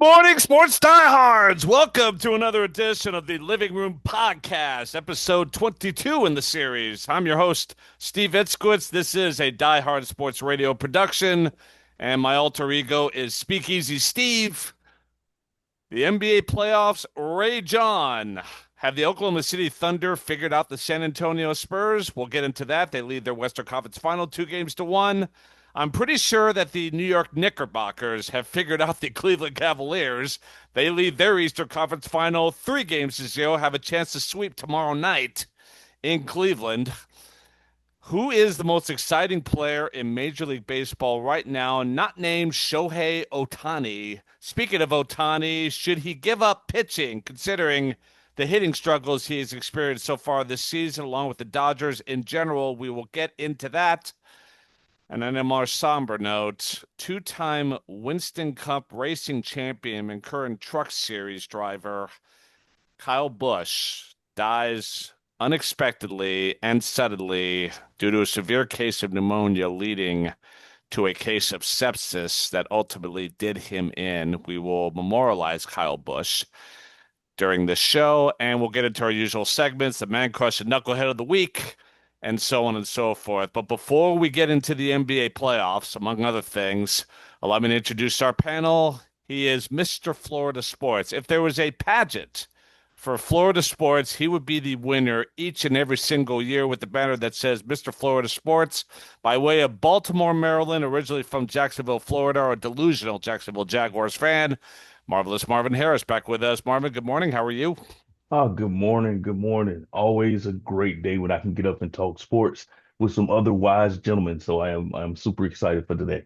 Morning, sports diehards. Welcome to another edition of the Living Room Podcast, episode 22 in the series. I'm your host, Steve Itzkowitz. This is a diehard sports radio production, and my alter ego is Speakeasy Steve. The NBA playoffs rage on. Have the Oklahoma City Thunder figured out the San Antonio Spurs? We'll get into that. They lead their Western Conference final 2-1. I'm pretty sure that the New York Knickerbockers have figured out the Cleveland Cavaliers. They lead their Eastern Conference final 3-0, have a chance to sweep tomorrow night in Cleveland. Who is the most exciting player in Major League Baseball right now, not named Shohei Ohtani? Speaking of Ohtani, should he give up pitching, considering the hitting struggles he has experienced so far this season, along with the Dodgers in general? We will get into that. And on a more somber note, two-time Winston Cup racing champion and current Truck Series driver Kyle Busch dies unexpectedly and suddenly due to a severe case of pneumonia leading to a case of sepsis that ultimately did him in. We will memorialize Kyle Busch during this show, and we'll get into our usual segments, the Man Crush and Knucklehead of the Week, and so on and so forth. But before we get into the NBA playoffs, among other things, allow me to introduce our panel. He is Mr. Florida Sports. If there was a pageant for Florida Sports, he would be the winner each and every single year with the banner that says Mr. Florida Sports, by way of Baltimore, Maryland, originally from Jacksonville, Florida, a delusional Jacksonville Jaguars fan. Marvelous Marvin Harris back with us. Marvin, good morning. How are you? Oh, good morning. Good morning. Always a great day when I can get up and talk sports with some other wise gentlemen. So I'm super excited for today.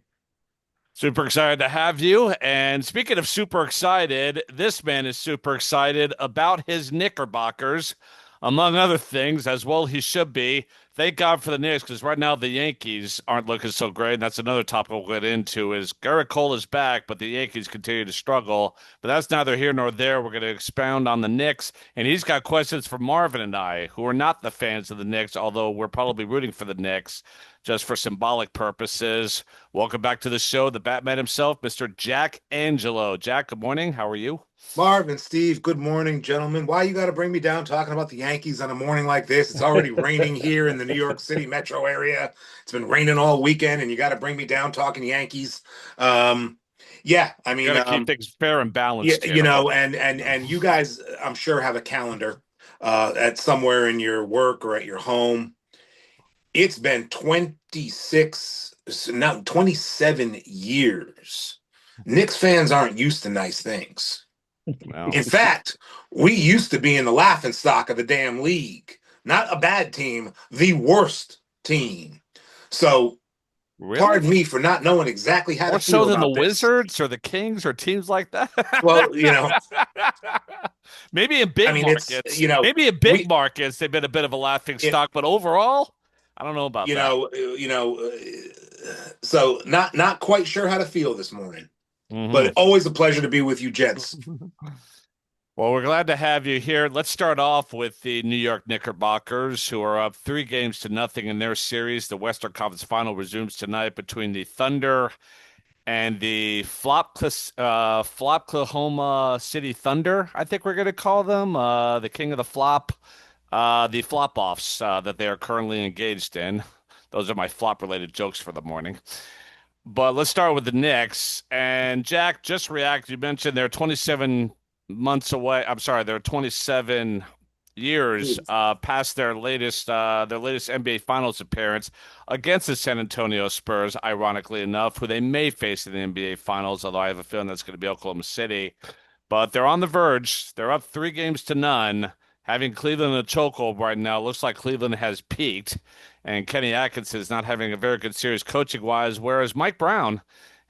Super excited to have you. And speaking of super excited, this man is super excited about his Knickerbockers, among other things, as well he should be. Thank God for the Knicks, because right now the Yankees aren't looking so great. And that's another topic we'll get into is Garrett Cole is back, but the Yankees continue to struggle. But that's neither here nor there. We're going to expound on the Knicks. And he's got questions for Marvin and I, who are not the fans of the Knicks, although we're probably rooting for the Knicks just for symbolic purposes. Welcome back to the show, the Batman himself, Mr. Jack Angelo. Jack, good morning. How are you? Marv and Steve, good morning, gentlemen. Why you got to bring me down talking about the Yankees on a morning like this? It's already raining here in the New York City metro area. It's been raining all weekend, and you got to bring me down talking Yankees. Yeah, I Got mean, to keep things fair and yeah, balanced here. and you guys, I'm sure, have a calendar at somewhere in your work or at your home. It's been 26, now 27 years. Knicks fans aren't used to nice things. Well, In fact, we used to be in the laughing stock of the damn league. Not a bad team, the worst team. So, really? pardon me for not knowing exactly how to More so feel than the about this. Wizards or the Kings or teams like that? Well, Maybe in I big mean, it's markets. Maybe in big we markets, they've been a bit of a laughing it stock, but overall, I don't know about you that. know you know so not quite sure how to feel this morning. Hmm. But always a pleasure to be with you, gents. Well, we're glad to have you here. Let's start off with the New York Knickerbockers, who are up 3-0 in their series. The Western Conference Final resumes tonight between the Thunder and the Flopklahoma City Thunder, I think we're going to call them, the king of the flop, the flop-offs that they are currently engaged in. Those are my flop-related jokes for the morning. But let's start with the Knicks. And Jack, just react. You mentioned they're 27 months away. I'm sorry, they're 27 years past their latest NBA Finals appearance against the San Antonio Spurs, ironically enough, who they may face in the NBA Finals, although I have a feeling that's going to be Oklahoma City. But they're on the verge. They're up 3-0. Having Cleveland in a chokehold right now, looks like Cleveland has peaked, and Kenny Atkinson is not having a very good series coaching wise, whereas Mike Brown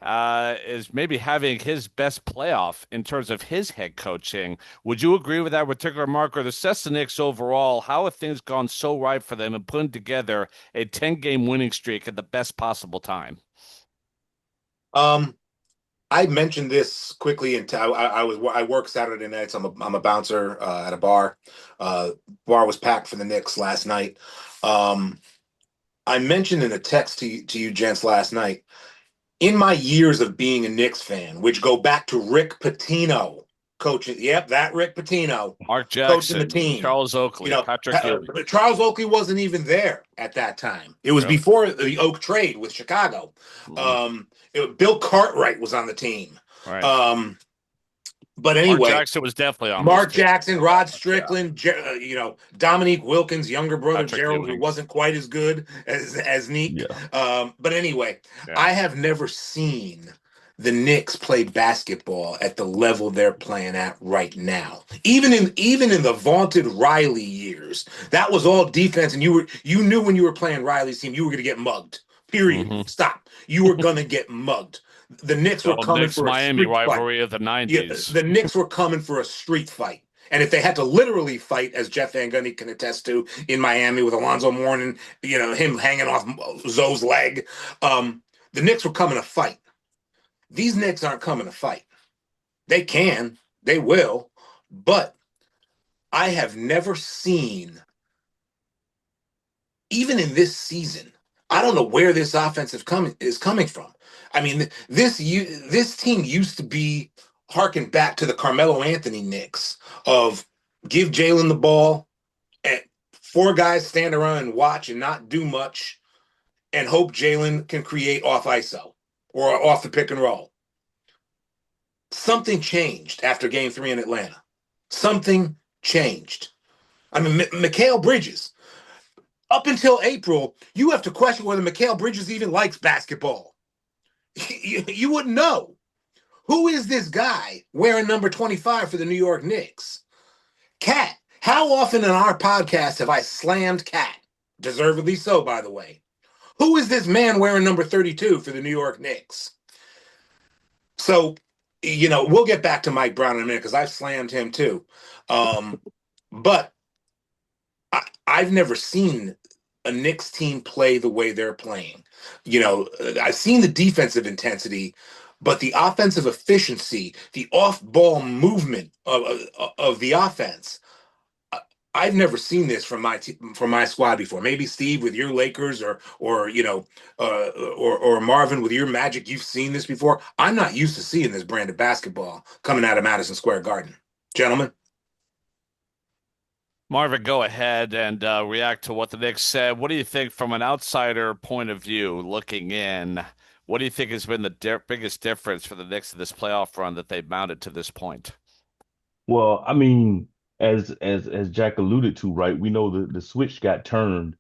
is maybe having his best playoff in terms of his head coaching. Would you agree with that particular marker? The Knicks overall, how have things gone so right for them in putting together a 10-game winning streak at the best possible time? Um, I mentioned this quickly, and I work Saturday nights. I'm a bouncer at a bar. Bar was packed for the Knicks last night. Um, I mentioned in a text to you gents last night. in my years of being a Knicks fan, which go back to Rick Pitino coaching, yep, that Rick Pitino Mark coaching the Jackson, team. Charles You Oakley, know, Patrick Ewing. Charles Oakley wasn't even there at that time. It was Yep. before the Oak trade with Chicago. Bill Cartwright was on the team. Right. But Mark anyway, Jackson was definitely on this Mark team. Jackson, Rod Strickland, Dominique Wilkins' younger brother Patrick Gerald, who Ewing. wasn't quite as good as Neek. Yeah. But anyway, Yeah. I have never seen the Knicks play basketball at the level they're playing at right now. Even in the vaunted Riley years, that was all defense, and you knew when you were playing Riley's team, you were going to get mugged. Period. Mhm. Stop. You were going to get mugged. The Knicks The were old coming for a Knicks-Miami street fight. rivalry of the Yeah, 90s. the Knicks were coming for a street fight. And if they had to literally fight, as Jeff Van Gundy can attest to in Miami with Alonzo Mourning, him hanging off Zoe's leg, the Knicks were coming to fight. These Knicks aren't coming to fight. They can, they will, but I have never seen, even in this season, I don't know where this offense is coming from. I mean, this team used to be harken back to the Carmelo Anthony Knicks of give Jalen the ball and four guys stand around and watch and not do much and hope Jalen can create off ISO or off the pick and roll. Something changed after game 3 in Atlanta. Something changed. I mean, Mikal Bridges, up until April, you have to question whether Mikal Bridges even likes basketball. You wouldn't know. Who is this guy wearing number 25 for the New York Knicks? Cat. How often in our podcast have I slammed Cat? Deservedly so, by the way. Who is this man wearing number 32 for the New York Knicks? So, we'll get back to Mike Brown in a minute because I've slammed him too. But I've never seen a Knicks team play the way they're playing. I've seen the defensive intensity, but the offensive efficiency, the off-ball movement of the offense, I've never seen this from my squad before. Maybe Steve with your Lakers, or Marvin with your Magic, you've seen this before. I'm not used to seeing this brand of basketball coming out of Madison Square Garden, gentlemen. Marvin, go ahead and react to what the Knicks said. What do you think from an outsider point of view, looking in? What do you think has been the biggest difference for the Knicks in this playoff run that they've mounted to this point? Well, I mean, as Jack alluded to, right? We know the switch got turned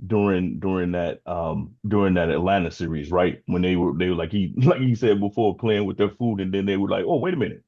during that Atlanta series, right? When they were like he said before, playing with their food, and then they were like, oh, wait a minute,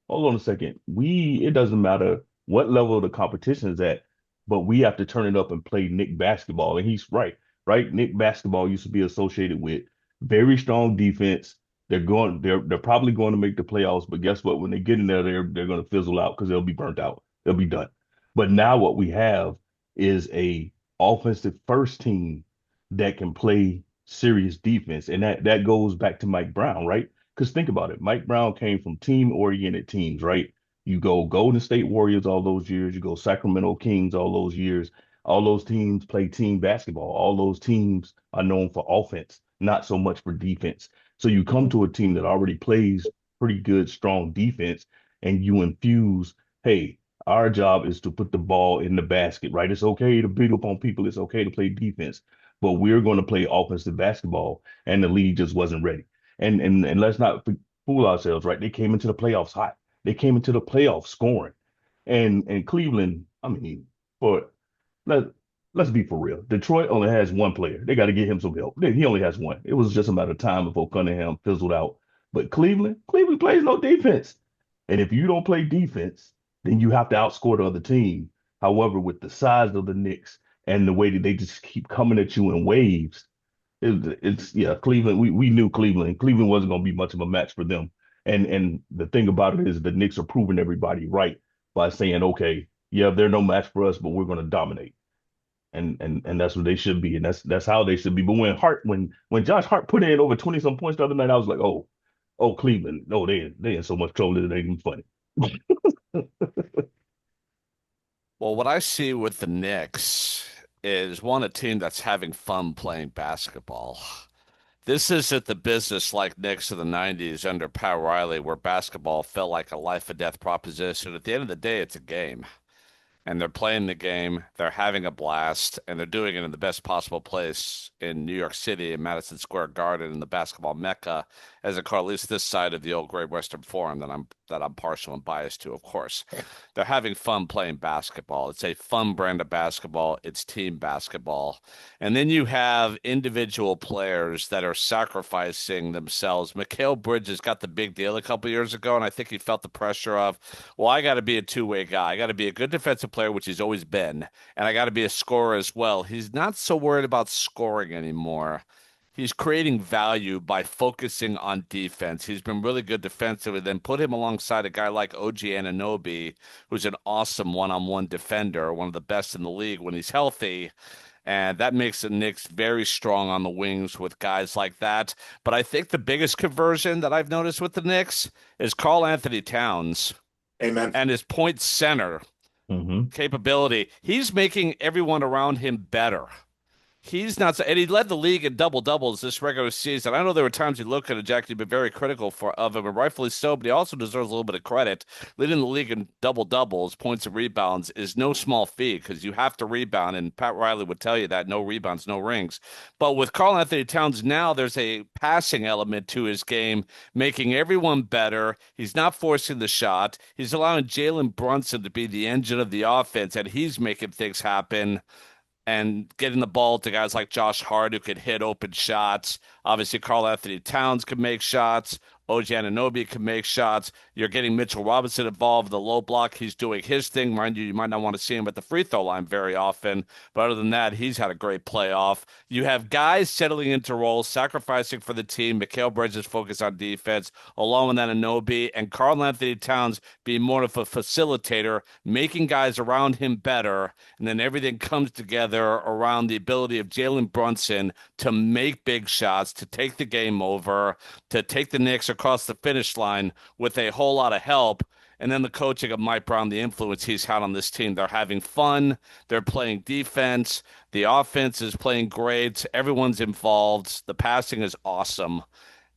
hold on a second. It doesn't matter what level the competition is at, but we have to turn it up and play Nick basketball. And he's right, right? Nick basketball used to be associated with very strong defense. They're probably going to make the playoffs, but guess what? When they get in there, they're going to fizzle out because they'll be burnt out. They'll be done. But now what we have is a offensive first team that can play serious defense. And that goes back to Mike Brown, right? Because think about it. Mike Brown came from team-oriented teams, right? You go Golden State Warriors all those years. You go Sacramento Kings all those years. All those teams play team basketball. All those teams are known for offense, not so much for defense. So you come to a team that already plays pretty good, strong defense, and you infuse, hey, our job is to put the ball in the basket, right? It's okay to beat up on people. It's okay to play defense, but we're going to play offensive basketball, and the league just wasn't ready. And let's not fool ourselves, right? They came into the playoffs hot. They came into the playoffs scoring, and Cleveland. I mean, for let let's be for real. Detroit only has one player. They got to get him some help. He only has one. It was just a matter of time before Cunningham fizzled out. But Cleveland plays no defense, and if you don't play defense, then you have to outscore the other team. However, with the size of the Knicks and the way that they just keep coming at you in waves, it's yeah, Cleveland. We knew Cleveland. Cleveland wasn't going to be much of a match for them. And the thing about it is the Knicks are proving everybody right by saying, okay, yeah, they're no match for us, but we're going to dominate. And that's what they should be, and that's how they should be. But when Josh Hart put in over 20 some points the other night, I was like, oh Cleveland, no, they in so much trouble that it ain't even funny. Well, what I see with the Knicks is one, a team that's having fun playing basketball. This isn't the business like Knicks of the 90s under Pat Riley, where basketball felt like a life or death proposition. At the end of the day, it's a game, and they're playing the game, they're having a blast, and they're doing it in the best possible place in New York City in Madison Square Garden in the basketball mecca, as I call at least this side of the old Great Western Forum that I'm partial and biased to, of course. They're having fun playing basketball. It's a fun brand of basketball. It's team basketball. And then you have individual players that are sacrificing themselves. Mikal Bridges got the big deal a couple years ago, and I think he felt the pressure of, well, I got to be a two-way guy. I got to be a good defensive player, which he's always been, and I got to be a scorer as well. He's not so worried about scoring anymore. He's creating value by focusing on defense. He's been really good defensively. Then put him alongside a guy like OG Anunoby, who's an awesome one-on-one defender, one of the best in the league when he's healthy. And that makes the Knicks very strong on the wings with guys like that. But I think the biggest conversion that I've noticed with the Knicks is Karl Anthony Towns Amen. and his point center Hmm. capability. He's making everyone around him better. He's not, and he led the league in double doubles this regular season. I know there were times you look at it, Jack, you've been very critical of him, and rightfully so, but he also deserves a little bit of credit. Leading the league in double doubles, points and rebounds is no small feat because you have to rebound, and Pat Riley would tell you that no rebounds, no rings. But with Karl Anthony Towns now, there's a passing element to his game, making everyone better. He's not forcing the shot. He's allowing Jalen Brunson to be the engine of the offense, and he's making things happen and getting the ball to guys like Josh Hart who could hit open shots. Obviously, Karl Anthony Towns can make shots. OG Anunoby can make shots. You're getting Mitchell Robinson involved. The low block, he's doing his thing. Mind you, you might not want to see him at the free throw line very often, but other than that, he's had a great playoff. You have guys settling into roles, sacrificing for the team. Mikal Bridges focus on defense, along with Anunoby, and Karl Anthony Towns being more of a facilitator, making guys around him better, and then everything comes together around the ability of Jalen Brunson to make big shots, to take the game over, to take the Knicks across the finish line with a whole lot of help. And then the coaching of Mike Brown, the influence he's had on this team. They're having fun. They're playing defense. The offense is playing great. Everyone's involved. The passing is awesome.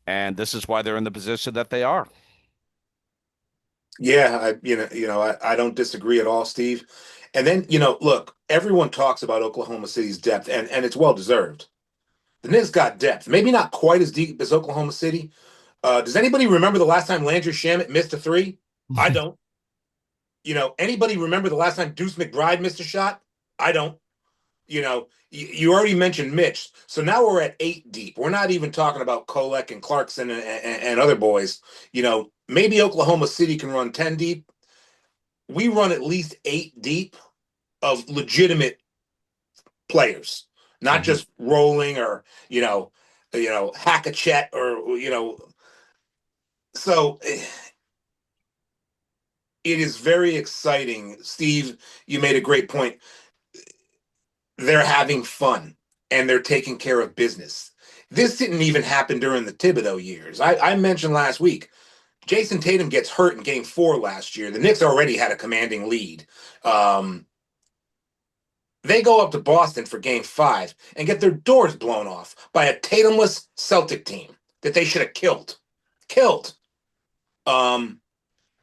And this is why they're in the position that they are. Yeah, I don't disagree at all, Steve. And then, look, everyone talks about Oklahoma City's depth, and it's well deserved. The Knicks got depth, maybe not quite as deep as Oklahoma City. Does anybody remember the last time Landry Shamet missed a three? I don't. Anybody remember the last time Deuce McBride missed a shot? I don't. You already mentioned Mitch. So now we're at 8 deep. We're not even talking about Kolek and Clarkson and other boys. Maybe Oklahoma City can run 10 deep. We run at least 8 deep of legitimate players, not just rolling or, hack a chet or. So it is very exciting. Steve, you made a great point. They're having fun and they're taking care of business. This didn't even happen during the Thibodeau years. I mentioned last week, Jason Tatum gets hurt in game 4 last year. The Knicks already had a commanding lead. They go up to Boston for game 5 and get their doors blown off by a Tatumless Celtic team that they should have killed.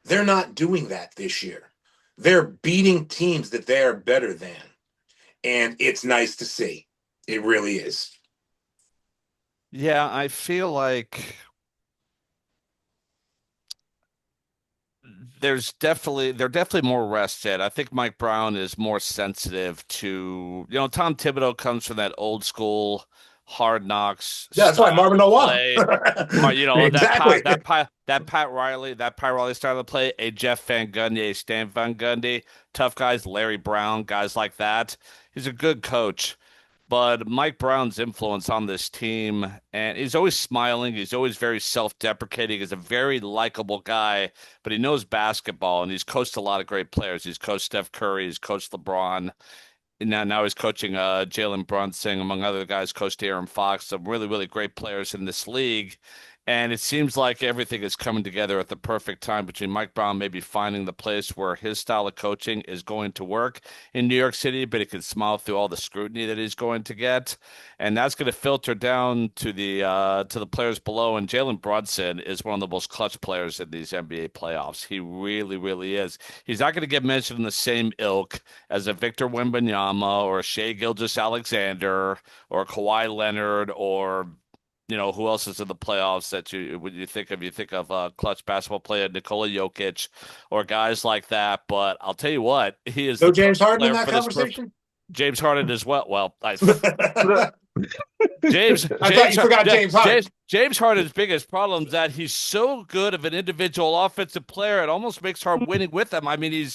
They're not doing that this year. They're beating teams that they are better than. And it's nice to see. It really is. Yeah, I feel like they're definitely more rested. I think Mike Brown is more sensitive to, Tom Thibodeau comes from that old school hard knocks Yeah, that's why style Marvin of don't want play. him. Exactly. That Pat Riley style of play, a Jeff Van Gundy, a Stan Van Gundy, tough guys, Larry Brown, guys like that. He's a good coach. But Mike Brown's influence on this team, and he's always smiling. He's always very self-deprecating. He's a very likable guy, but he knows basketball, and he's coached a lot of great players. He's coached Steph Curry. He's coached LeBron. And now he's coaching Jalen Brunson, among other guys, coached Aaron Fox, some really, really great players in this league. And it seems like everything is coming together at the perfect time between Mike Brown maybe finding the place where his style of coaching is going to work in New York City, but he can smile through all the scrutiny that he's going to get. And that's going to filter down to the players below. And Jalen Brunson is one of the most clutch players in these NBA playoffs. He really, really is. He's not going to get mentioned in the same ilk as a Victor Wembanyama or a Shai Gilgeous-Alexander or Kawhi Leonard or who else is in the playoffs that when you think of, clutch basketball player Nikola Jokic or guys like that. But I'll tell you what, he is No the James perfect Harden in player that for this perfect. conversation? James Harden as well. Well, I James thought you forgot James Harden. James Harden's biggest problem is that he's so good of an individual offensive player, it almost makes hard winning with him. I mean,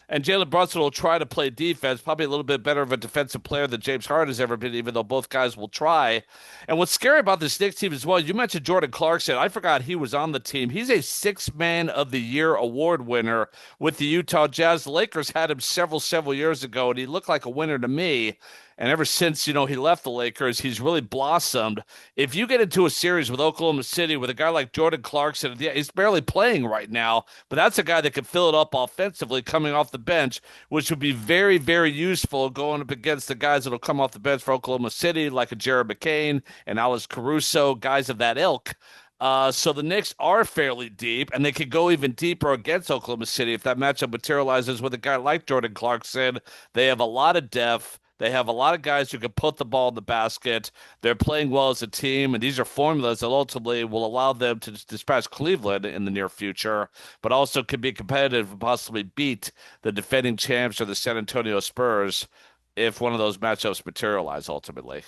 and Jalen Brunson will try to play defense, probably a little bit better of a defensive player than James Harden has ever been, even though both guys will try. And what's scary about this Knicks team as well, you mentioned Jordan Clarkson. I forgot he was on the team. He's a Six-Man of the Year award winner with the Utah Jazz. The Lakers had him several years ago, and he looked like a winner to me. And ever since, he left the Lakers, he's really blossomed. If you get into a series with Oklahoma City with a guy like Jordan Clarkson, yeah, he's barely playing right now, but that's a guy that can fill it up offensively coming off the bench, which would be very, very useful going up against the guys that will come off the bench for Oklahoma City, like a Jared McCain and Alex Caruso, guys of that ilk. So the Knicks are fairly deep, and they could go even deeper against Oklahoma City if that matchup materializes with a guy like Jordan Clarkson. They have a lot of depth. They have a lot of guys who can put the ball in the basket. They're playing well as a team, and these are formulas that ultimately will allow them to dispatch Cleveland in the near future, but also could be competitive and possibly beat the defending champs or the San Antonio Spurs if one of those matchups materialize ultimately.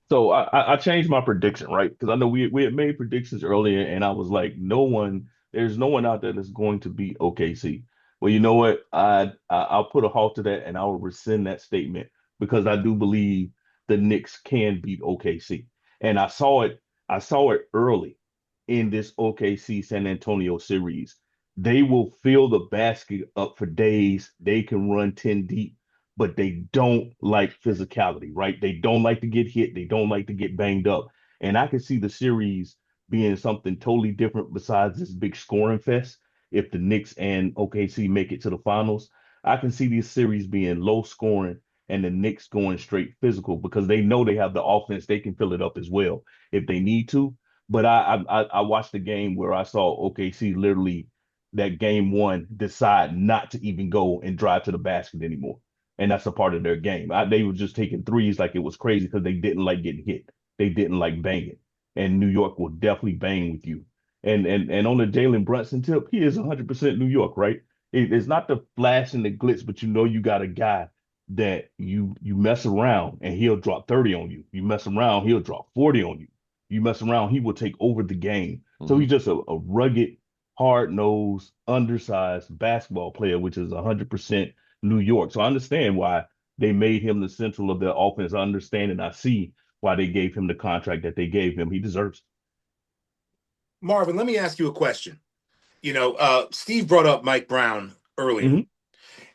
So I changed my prediction, right? Because I know we had made predictions earlier, and I was like, there's no one out there that's going to beat OKC. Well, you know what? I'll put a halt to that, and I will rescind that statement because I do believe the Knicks can beat OKC, and I saw it early in this OKC San Antonio series. They will fill the basket up for days. They can run 10 deep, but they don't like physicality, right? They don't like to get hit. They don't like to get banged up. And I can see the series being something totally different besides this big scoring fest. If the Knicks and OKC make it to the finals, I can see this series being low scoring and the Knicks going straight physical because they know they have the offense. They can fill it up as well if they need to. But I watched the game where I saw OKC literally that game one decide not to even go and drive to the basket anymore, and that's a part of their game. They were just taking threes like it was crazy because they didn't like getting hit. They didn't like banging, and New York will definitely bang with you. And on the Jalen Brunson tip, he is 100% New York, right? It's not the flash and the glitz, but you got a guy that you mess around and he'll drop 30 on you. You mess around, he'll drop 40 on you. You mess around, he will take over the game. So Mm-hmm. he's just a rugged, hard-nosed, undersized basketball player, which is 100% New York. So I understand why they made him the central of their offense. I understand and I see why they gave him the contract that they gave him. He deserves. Marvin, let me ask you a question. Steve brought up Mike Brown earlier. Mhm.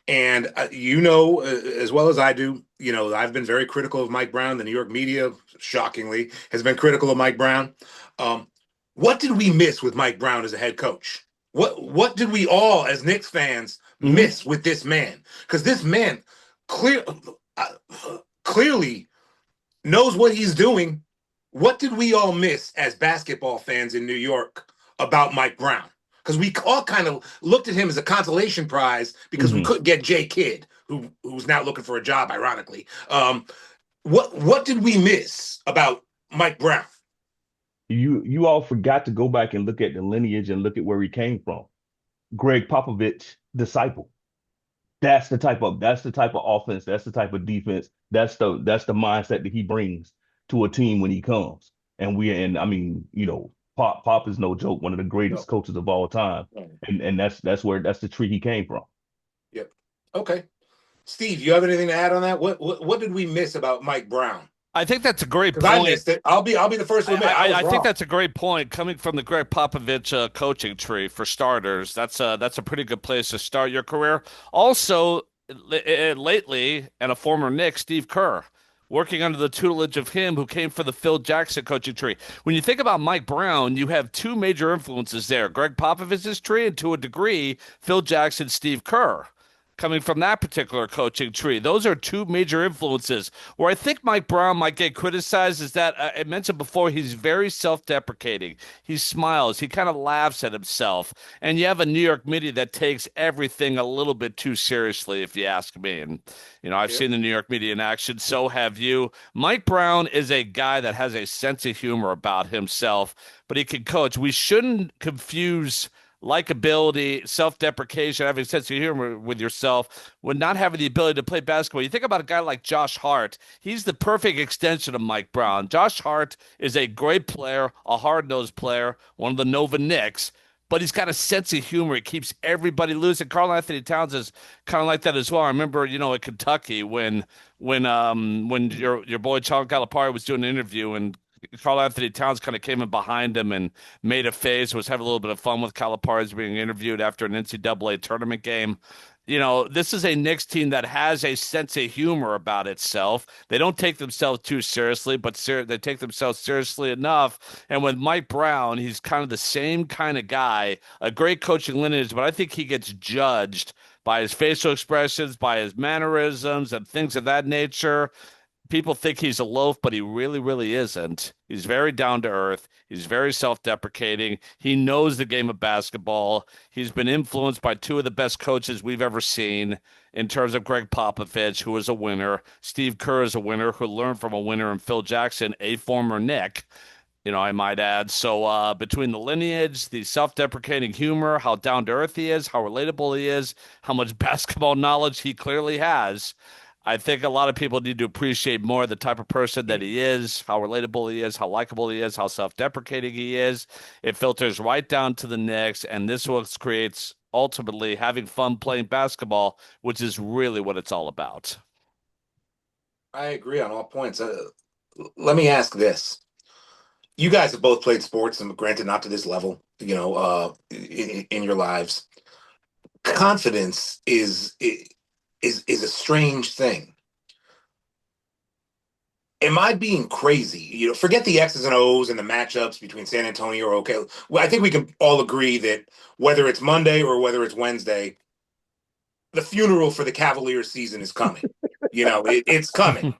And as well as I do, I've been very critical of Mike Brown. The New York media, shockingly, has been critical of Mike Brown. What did we miss with Mike Brown as a head coach? What did we all, as Knicks fans, miss with this man? Because this man clearly knows what he's doing. What did we all miss as basketball fans in New York about Mike Brown? Because we all kind of looked at him as a consolation prize because we couldn't get Jay Kidd, who's now looking for a job, ironically. What did we miss about Mike Brown? You all forgot to go back and look at the lineage and look at where he came from. Greg Popovich disciple. That's the type of offense, that's the type of defense, that's the mindset that he brings to a team when he comes. And I mean, Pop is no joke, one of the greatest No. coaches of all time. And that's the tree he came from. Yep. Okay. Steve, you have anything to add on that? What did we miss about Mike Brown? I think that's a great Because I point. missed it. I'll be the first to admit. I think that's a great point coming from the Greg Popovich coaching tree for starters. That's a pretty good place to start your career. Also, lately, and a former Knick, Steve Kerr. working under the tutelage of him who came for the Phil Jackson coaching tree. When you think about Mike Brown, you have two major influences there. Greg Popovich's tree and to a degree, Phil Jackson, Steve Kerr. Coming from that particular coaching tree. Those are two major influences. Where I think Mike Brown might get criticized is that I mentioned before, he's very self deprecating. He smiles, he kind of laughs at himself. And you have a New York media that takes everything a little bit too seriously, if you ask me. And, I've Yep. seen the New York media in action. So have you. Mike Brown is a guy that has a sense of humor about himself, but he can coach. We shouldn't confuse likability, self-deprecation, having a sense of humor with yourself, with not having the ability to play basketball. You think about a guy like Josh Hart. He's the perfect extension of Mike Brown. Josh Hart is a great player, a hard-nosed player, one of the Nova Knicks, but he's got a sense of humor. He keeps everybody loose. And Karl Anthony Towns is kind of like that as well. I remember, at Kentucky when your boy Charles Calipari was doing an interview and Karl Anthony Towns kind of came in behind him and made a face, was having a little bit of fun with Calipari being interviewed after an NCAA tournament game. This is a Knicks team that has a sense of humor about itself. They don't take themselves too seriously, but they take themselves seriously enough. And with Mike Brown, he's kind of the same kind of guy, a great coaching lineage, but I think he gets judged by his facial expressions, by his mannerisms, and things of that nature. People think he's a loaf, but he really, really isn't. He's very down to earth. He's very self-deprecating. He knows the game of basketball. He's been influenced by two of the best coaches we've ever seen in terms of Greg Popovich, who is a winner. Steve Kerr is a winner who learned from a winner in Phil Jackson, a former Knick. I might add. So between the lineage, the self-deprecating humor, how down to earth he is, how relatable he is, how much basketball knowledge he clearly has, I think a lot of people need to appreciate more the type of person that he is, how relatable he is, how likable he is, how self-deprecating he is. It filters right down to the Knicks, and this what creates ultimately having fun playing basketball, which is really what it's all about. I agree on all points. Let me ask this. You guys have both played sports, and granted, not to this level, in your lives. Confidence is a strange thing. Am I being crazy? Forget the X's and O's and the matchups between San Antonio or okay. Well, I think we can all agree that whether it's Monday or whether it's Wednesday, the funeral for the Cavaliers season is coming. It's coming.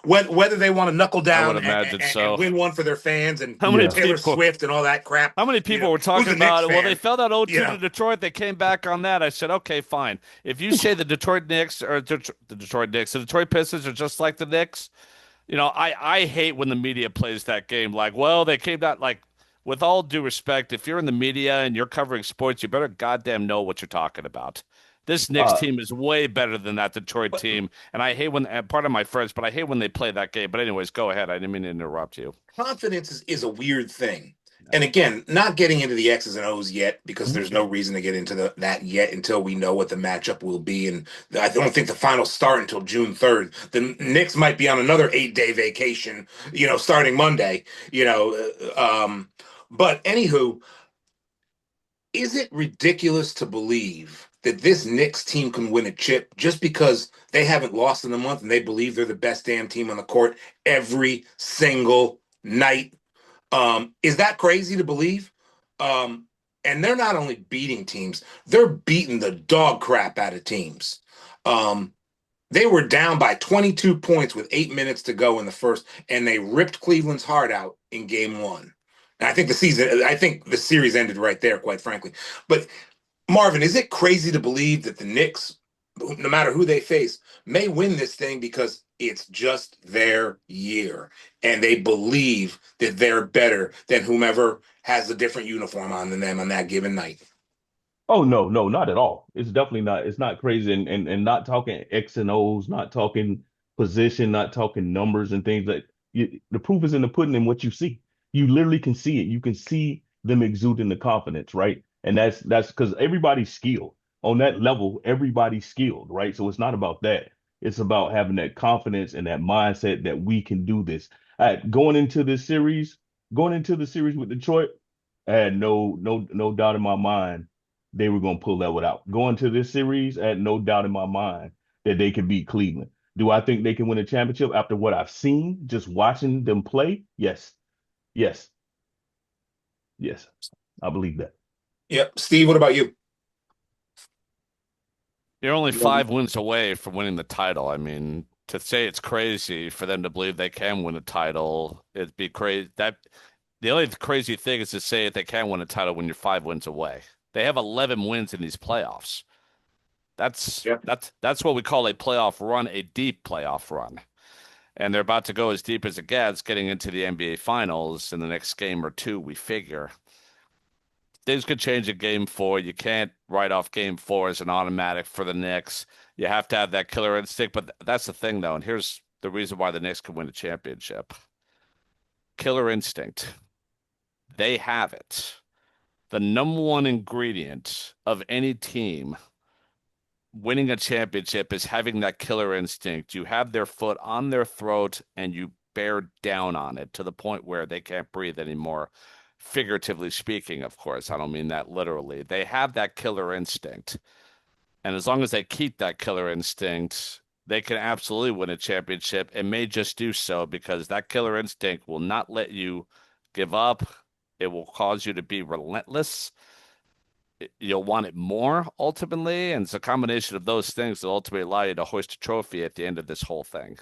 Whether they want to knuckle I would down imagine and so. win one for their fans and How many Taylor people? Swift and all that crap. How many people were Who's talking a Knicks about it? Well, fan? they fell that 0-2 You to know, Detroit. They came back on that. I said, okay, fine. If you say the Detroit Knicks or the Detroit Knicks, the Detroit Pistons are just like the Knicks, I hate when the media plays that game. Like, well, they came out like, with all due respect, if you're in the media and you're covering sports, you better goddamn know what you're talking about. This Knicks Uh, team is way better than that Detroit but team, and I hate when part of my friends, but I hate when they play that game. But anyways, go ahead. I didn't mean to interrupt you. confidence is a weird thing. And again, not getting into the X's and O's yet because there's no reason to get into that yet until we know what the matchup will be. And I don't think the finals start until June 3rd. The Knicks might be on another 8-day vacation, starting Monday, but anywho, is it ridiculous to believe that this Knicks team can win a chip just because they haven't lost in a month and they believe they're the best damn team on the court every single night? Is that crazy to believe? And they're not only beating teams, they're beating the dog crap out of teams. Um, they were down by 22 points with 8 minutes to go in the first, and they ripped Cleveland's heart out in game one. And I think the series ended right there, quite frankly. But Marvin, is it crazy to believe that the Knicks, no matter who they face, may win this thing because it's just their year and they believe that they're better than whomever has a different uniform on than them on that given night? oh no, no, not at all. It's definitely not. It's not crazy, and not talking X and O's, not talking position, not talking numbers and things like the proof is in the pudding in what you see. You literally can see it. You can see them exuding the confidence, right? And that's because everybody's skilled on that level. Everybody's skilled, right? So it's not about that. It's about having that confidence and that mindset that we can do this. Going into this series, going into the series with Detroit, I had no doubt in my mind they were going to pull that one out. Going to this series, I had no doubt in my mind that they could beat Cleveland. Do I think they can win a championship after what I've seen, just watching them play? Yes. Yes. Yes. I believe that. Yep. Steve, what about you? You're only Yeah. 5 wins away from winning the title. I mean, to say it's crazy for them to believe they can win a title, it'd be crazy. That the only crazy thing is to say that they can win a title when you're 5 wins away. They have 11 wins in these playoffs. That's Yeah. that's that's what we call a playoff run, a deep playoff run. And they're about to go as deep as it gets, getting into the NBA Finals in the next game or two, we figure. Things could change in game four. You can't write off game four as an automatic for the Knicks. You have to have that killer instinct. But that's the thing, though. And here's the reason why the Knicks can win a championship. Killer instinct. They have it. The number one ingredient of any team winning a championship is having that killer instinct. You have their foot on their throat and you bear down on it to the point where they can't breathe anymore. Figuratively speaking, of course, I don't mean that literally. They have that killer instinct. And as long as they keep that killer instinct, they can absolutely win a championship and may just do so because that killer instinct will not let you give up. It will cause you to be relentless. You'll want it more ultimately. And it's a combination of those things that ultimately allow you to hoist a trophy at the end of this whole thing.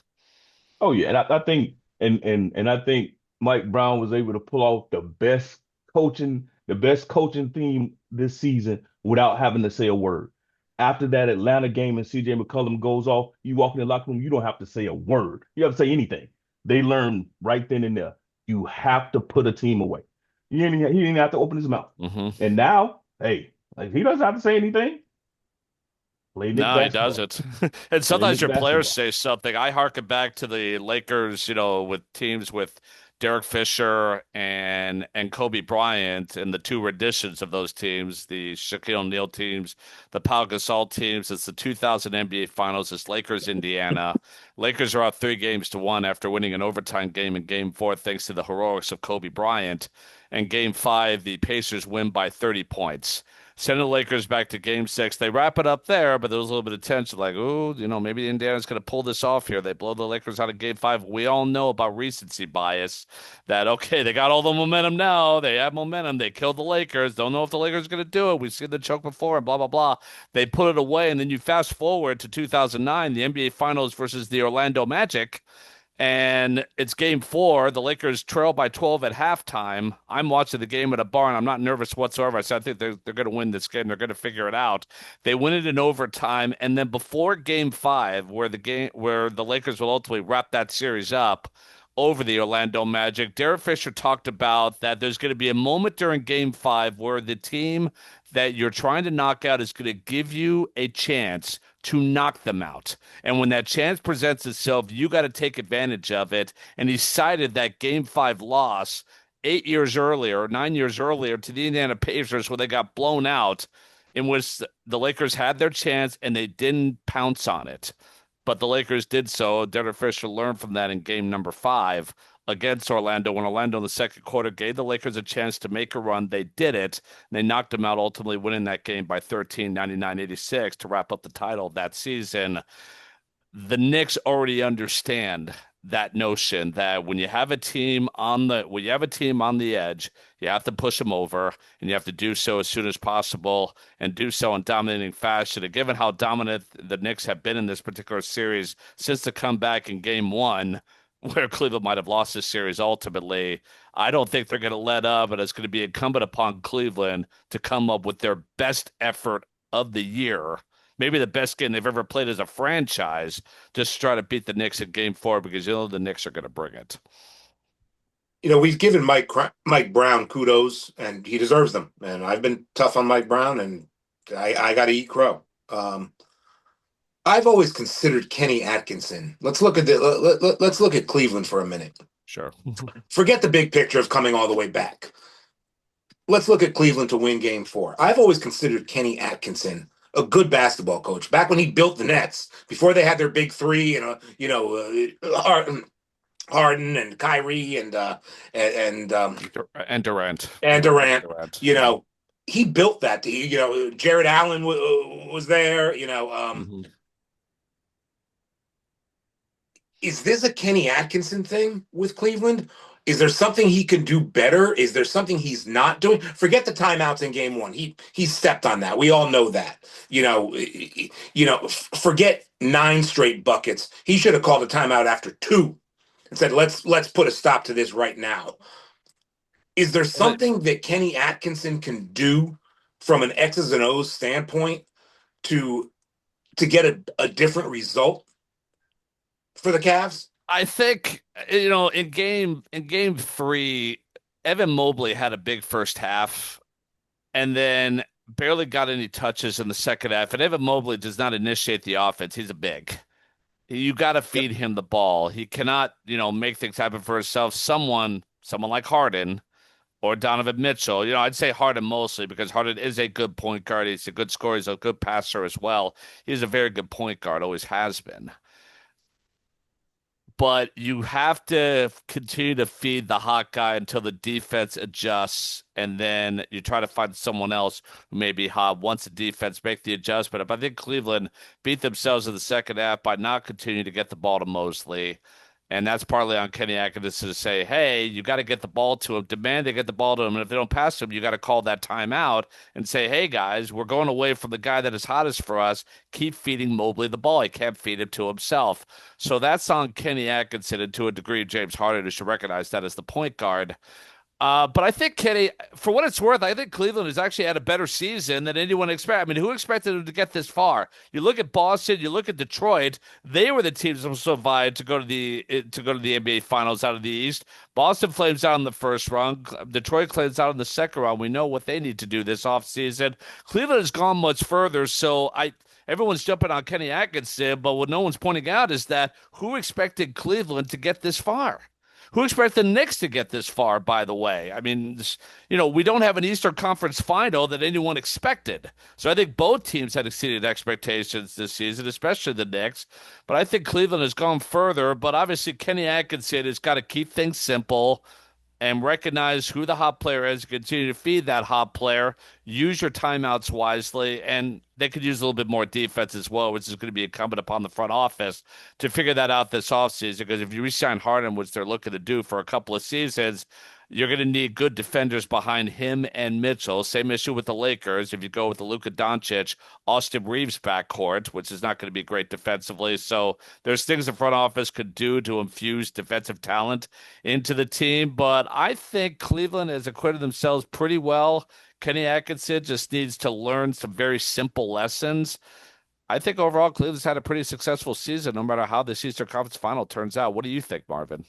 Oh yeah, and I think and I think Mike Brown was able to pull off the best coaching team this season without having to say a word. After that Atlanta game and CJ McCollum goes off, you walk in the locker room, you don't have to say a word. You have to say anything. They learn right then and there. You have to put a team away. He didn't have to open his mouth. Mm-hmm. And now, hey, like he doesn't have to say anything. Play Nick No, he basketball. doesn't. And Play sometimes Nick your players basketball. say something. I harken back to the Lakers, with teams with Derek Fisher and Kobe Bryant and the two renditions of those teams, the Shaquille O'Neal teams, the Pau Gasol teams. It's the 2000 NBA Finals. It's Lakers, Indiana. Lakers are up 3 games to 1 after winning an overtime game in game four, thanks to the heroics of Kobe Bryant. And game five, the Pacers win by 30 points. Send the Lakers back to game six. They wrap it up there, but there was a little bit of tension. Like, oh, maybe Indiana's going to pull this off here. They blow the Lakers out of game five. We all know about recency bias that, okay, they got all the momentum now. They have momentum. They killed the Lakers. Don't know if the Lakers are going to do it. We've seen the choke before and blah, blah, blah. They put it away. And then you fast forward to 2009, the NBA Finals versus the Orlando Magic. And it's game four. The Lakers trail by 12 at halftime. I'm watching the game at a bar, and I'm not nervous whatsoever. I said, I think they're going to win this game. They're going to figure it out. They win it in overtime. And then before game five, where the Lakers will ultimately wrap that series up over the Orlando Magic, Derek Fisher talked about that there's going to be a moment during game five where the team that you're trying to knock out is going to give you a chance to knock them out. And when that chance presents itself, you got to take advantage of it. And he cited that game five loss 8 years earlier, 9 years earlier to the Indiana Pacers where they got blown out, in which the Lakers had their chance and they didn't pounce on it. But the Lakers did so. Derek Fisher learned from that in game number five against Orlando. When Orlando in the second quarter gave the Lakers a chance to make a run, they did it. And they knocked them out, ultimately winning that game by 13, 99-86 to wrap up the title that season. The Knicks already understand that notion that when you have a team on the edge, you have to push them over, and you have to do so as soon as possible, and do so in dominating fashion. And given how dominant the Knicks have been in this particular series since the comeback in Game One, where Cleveland might have lost this series ultimately, I don't think they're going to let up, and it's going to be incumbent upon Cleveland to come up with their best effort of the year, maybe the best game they've ever played as a franchise, just to try to beat the Knicks in game four because the Knicks are going to bring it. We've given Mike Brown kudos, and he deserves them. And I've been tough on Mike Brown, and I got to eat crow. I've always considered Kenny Atkinson. Let's look at Cleveland for a minute. Sure. Forget the big picture of coming all the way back. Let's look at Cleveland to win game four. I've always considered Kenny Atkinson a good basketball coach. Back when he built the Nets, before they had their big three, Harden and Kyrie and Durant. He built that. Jared Allen was there. Mm-hmm. is this a Kenny Atkinson thing with Cleveland? Is there something he can do better? Is there something he's not doing? Forget the timeouts in game one. He stepped on that. We all know that. Forget 9 straight buckets. He should have called a timeout after 2 and said, let's put a stop to this right now. Is there something that Kenny Atkinson can do from an X's and O's standpoint to get a different result for the Cavs? I think, in game 3, Evan Mobley had a big first half and then barely got any touches in the second half. And Evan Mobley does not initiate the offense. He's a big. You got to feed him the ball. He cannot, make things happen for himself. Someone like Harden or Donovan Mitchell. I'd say Harden mostly because Harden is a good point guard. He's a good scorer. He's a good passer as well. He's a very good point guard, always has been. But you have to continue to feed the hot guy until the defense adjusts, and then you try to find someone else who may be hot once the defense make the adjustment. But I think Cleveland beat themselves in the second half by not continuing to get the ball to Mosley. And that's partly on Kenny Atkinson to say, hey, you got to get the ball to him, demand they get the ball to him. And if they don't pass him, you got to call that timeout and say, hey, guys, we're going away from the guy that is hottest for us. Keep feeding Mobley the ball. He can't feed him to himself. So that's on Kenny Atkinson, and to a degree, James Harden, who should recognize that as the point guard. But I think, Kenny, for what it's worth, I think Cleveland has actually had a better season than anyone expected. I mean, who expected them to get this far? You look at Boston, you look at Detroit. They were the teams that survived to go to the NBA Finals out of the East. Boston flames out in the first round. Detroit flames out in the second round. We know what they need to do this offseason. Cleveland has gone much further, so everyone's jumping on Kenny Atkinson, but what no one's pointing out is that who expected Cleveland to get this far? Who expected the Knicks to get this far, by the way? I mean, we don't have an Eastern Conference final that anyone expected. So I think both teams had exceeded expectations this season, especially the Knicks. But I think Cleveland has gone further. But obviously, Kenny Atkinson has got to keep things simple and recognize who the hot player is, continue to feed that hot player, use your timeouts wisely, and they could use a little bit more defense as well, which is going to be incumbent upon the front office to figure that out this offseason. Because if you re-sign Harden, which they're looking to do for a couple of seasons, you're going to need good defenders behind him and Mitchell. Same issue with the Lakers. If you go with the Luka Doncic, Austin Reeves backcourt, which is not going to be great defensively. So there's things the front office could do to infuse defensive talent into the team. But I think Cleveland has acquitted themselves pretty well. Kenny Atkinson just needs to learn some very simple lessons. I think overall Cleveland's had a pretty successful season, no matter how this Eastern Conference final turns out. What do you think, Marvin?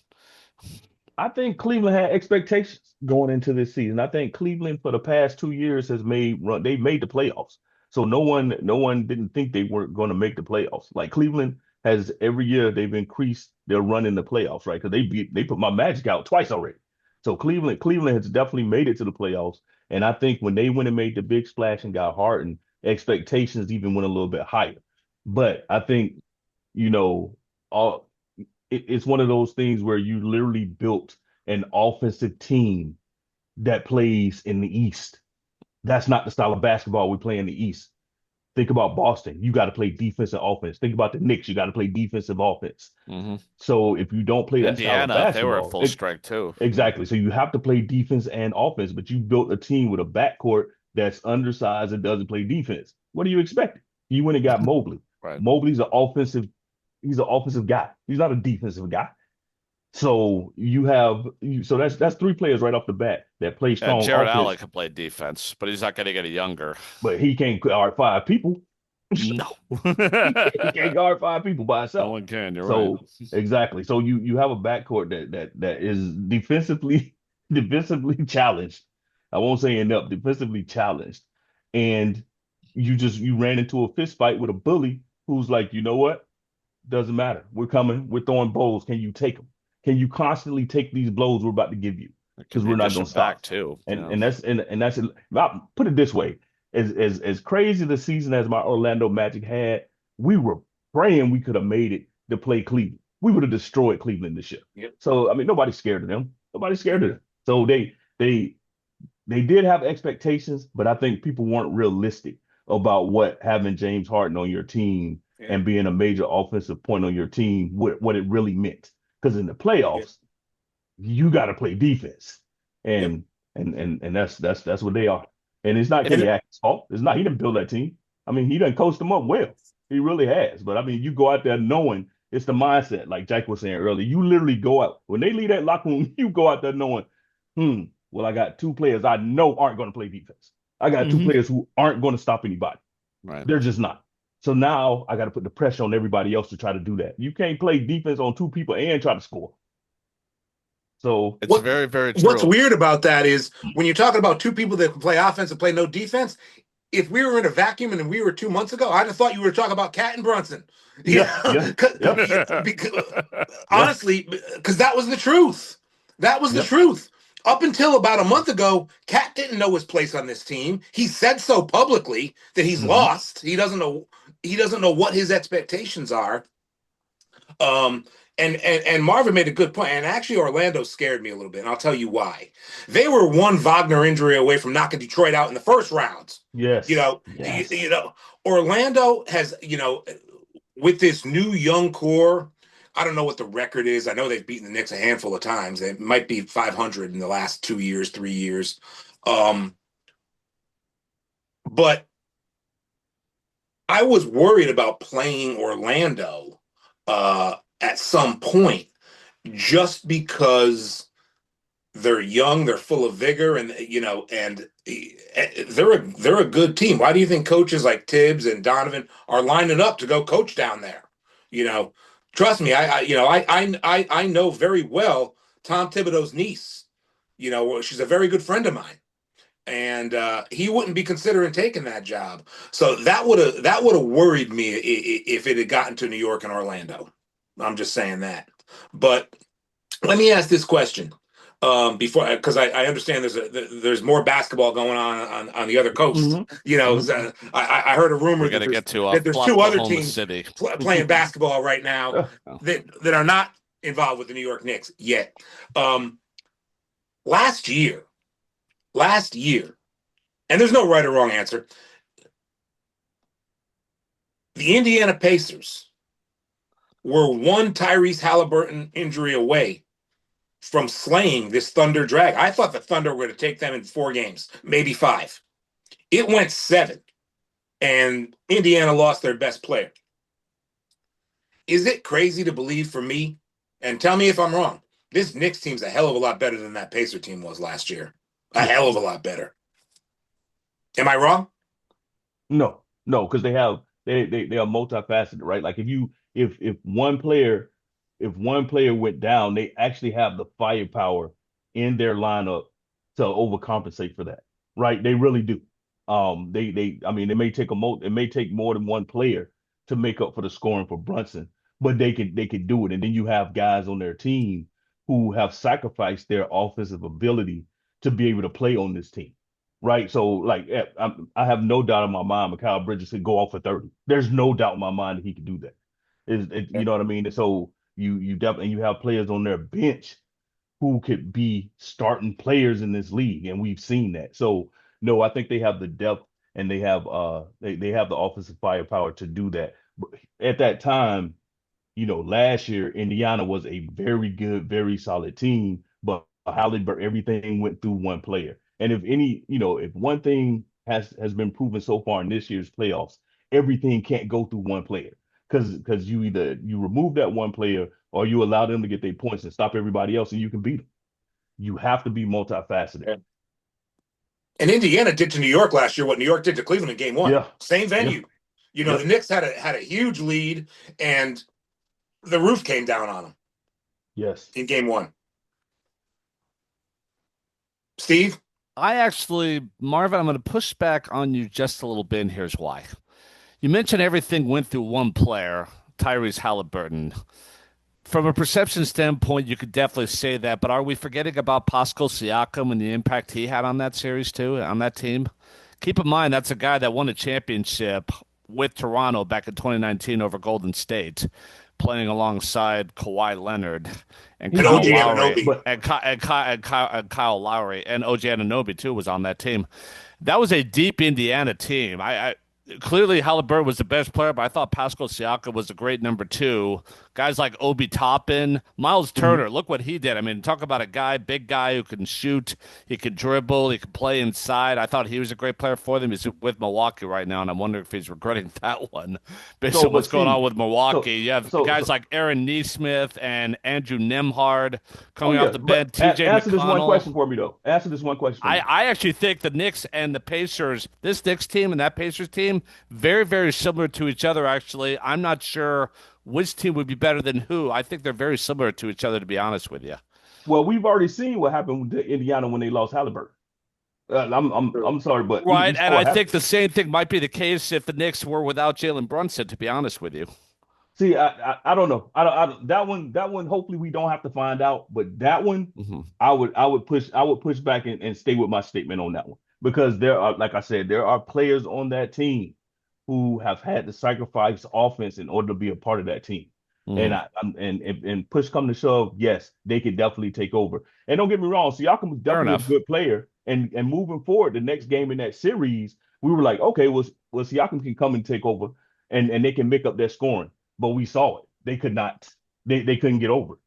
I think Cleveland had expectations going into this season. I think Cleveland for the past 2 years they made the playoffs. So no one didn't think they weren't going to make the playoffs. Like Cleveland has every year they've increased their run in the playoffs, right? Because they put my Magic out twice already. So Cleveland has definitely made it to the playoffs. And I think when they went and made the big splash and got Harden, expectations even went a little bit higher. But I think, all it's one of those things where you literally built an offensive team that plays in the East. That's not the style of basketball we play in the East. Think about Boston. You got to play defensive offense. Think about the Knicks. You got to play defensive offense. Mm-hmm. So if you don't play that style of basketball, they were at full strength too. Exactly. So you have to play defense and offense, but you built a team with a backcourt that's undersized and doesn't play defense. What do you expect? You went and got Mobley. Right. Mobley's he's an offensive guy. He's not a defensive guy. So so that's 3 players right off the bat that play strong Jared offense. Allen can play defense, but he's not going to get any younger. But he can't guard 5 people. No. He can't guard 5 people by himself. No one can. You're right. Exactly. So you have a backcourt that is defensively challenged. I won't say enough, defensively challenged. And you ran into a fist fight with a bully who's like, you know what? Doesn't matter. We're coming. We're throwing blows. Can you take them? Can you constantly take these blows we're about to give you? Because we're not going to stop. Too. And that's I'll put it this way: as crazy the season as my Orlando Magic had, we were praying we could have made it to play Cleveland. We would have destroyed Cleveland this year. Yep. So I mean, nobody's scared of them. Nobody's scared of them. So they did have expectations, but I think people weren't realistic about what having James Harden on your team Yeah. and being a major offensive point on your team, what it really meant. Because in the Yeah. playoffs, you got to play defense, Yep. and and that's what they are. And it's not If And Kenny Atkins's fault. It's not. He didn't build that team. I mean, he done coached them up well. He really has. But I mean, you go out there knowing it's the mindset, like Jack was saying earlier. You literally go out when they leave that locker room. You go out there knowing, well, I got two players I know aren't going to play defense. I got two Mhm. players who aren't going to stop anybody. Right. They're just not. So now I got to put the pressure on everybody else to try to do that. You can't play defense on two people and try to score. So It's what very, very what's true. weird about that is when you're talking about two people that can play offense and play no defense, if we were in a vacuum and we were 2 months ago, I'd have thought you were talking about Cat and Brunson. yeah, Yeah, yeah, yep, because, yeah, honestly, because that was the truth. That was the yep. truth. Up until about a month ago, Cat didn't know his place on this team. He said so publicly that he's Hmm. lost. He doesn't know. He doesn't know what his expectations are. Um, and Marvin made a good point. And actually, Orlando scared me a little bit. And I'll tell you why. They were one Wagner injury away from knocking Detroit out in the first rounds. You Yes, know, yes. Orlando has, with this new young core, I don't know what the record is. I know they've beaten the Knicks a handful of times. It might be 500 in the last 2 years, 3 years. Um, but I was worried about playing Orlando at some point just because they're young, they're full of vigor, and they're a good team. Why do you think coaches like Tibbs and Donovan are lining up to go coach down there? You know, trust me, I know very well Tom Thibodeau's niece. She's a very good friend of mine, and he wouldn't be considering taking that job. So that would have worried me if it had gotten to New York and Orlando. I'm just saying that, but let me ask this question before, because I understand there's more basketball going on the other coast. Hmm. Hmm. So I heard a rumor We got to get to that there's two other Oklahoma teams City. playing basketball right now Oh. that are not involved with the New York Knicks yet. Um, last year, and there's no right or wrong answer. The Indiana Pacers were one Tyrese Halliburton injury away from slaying this Thunder drag. I thought the Thunder were going to take them in 4 games, maybe 5. It went 7, and Indiana lost their best player. Is it crazy to believe for me? And tell me if I'm wrong. This Knicks team's a hell of a lot better than that Pacer team was last year. A Yeah. hell of a lot better. Am I wrong? No, no, because they are multifaceted, right? Like if one player went down, they actually have the firepower in their lineup to overcompensate for that, right? They really do. I mean, it may take more than one player to make up for the scoring for Brunson, but they could do it. And then you have guys on their team who have sacrificed their offensive ability to be able to play on this team, right? So like, yeah, I have no doubt in my mind Mikal Bridges could go off for 30. There's no doubt in my mind that he could do that. You know what I mean? And so you definitely you have players on their bench who could be starting players in this league, and we've seen that. So no, I think they have the depth and they have the offensive firepower to do that. But at that time, last year Indiana was a very good, very solid team, but Halliburton, everything went through one player. And if one thing has been proven so far in this year's playoffs, everything can't go through one player because you remove that one player or you allow them to get their points and stop everybody else, and you can beat them. You have to be multifaceted. Yeah. And Indiana did to New York last year what New York did to Cleveland in game 1. Yeah, Same yeah, venue. The yep, Knicks had a huge lead, and the roof came down on them yes. in game 1. Steve? Marvin, I'm going to push back on you just a little bit, and here's why. You mentioned everything went through one player, Tyrese Halliburton. From a perception standpoint, you could definitely say that, but are we forgetting about Pascal Siakam and the impact he had on that series too, on that team? Keep in mind that's a guy that won a championship with Toronto back in 2019 over Golden State, playing alongside Kawhi Leonard and He And Kyle OG did, Lowry Anunoby. but and Kyle Lowry and OG Anunoby too was on that team. That was a deep Indiana team. clearly Halliburton was the best player, but I thought Pascal Siakam was a great number two. Guys like Obi Toppin, Miles Mhm. Turner, look what he did. I mean, talk about a guy, big guy who can shoot, he can dribble, he can play inside. I thought he was a great player for them. He's with Milwaukee right now, and I'm wondering if he's regretting that one based So, on but what's going on see, with so Milwaukee. You have so guys so like Aaron Nesmith and Andrew Nemhard oh coming off yeah, the but bench, TJ answer this one McConnell. question for me though. Answer this one question for me. I actually think the Knicks and the Pacers, this Knicks team and that Pacers team, very, very similar to each other, actually. I'm not sure which team would be better than who. I think they're very similar to each other, to be honest with you. Well, we've already seen what happened to Indiana when they lost Halliburton. I'm sorry, but we Right. And saw I what think happened. the same thing might be the case if the Knicks were without Jalen Brunson, to be honest with you. See, I don't know. That one. Hopefully, we don't have to find out. But that one, Mhm. I would push back and stay with my statement on that one because there are, like I said, there are players on that team who have had to sacrifice offense in order to be a part of that team. And Mhm. and push come to shove, yes, they could definitely take over. And don't get me wrong, Siakam was Fair definitely a enough. good player. And moving forward, the next game in that series, we were like, okay, well Siakam can come and take over, and they can make up their scoring. But we saw it; they could not, they couldn't get over it.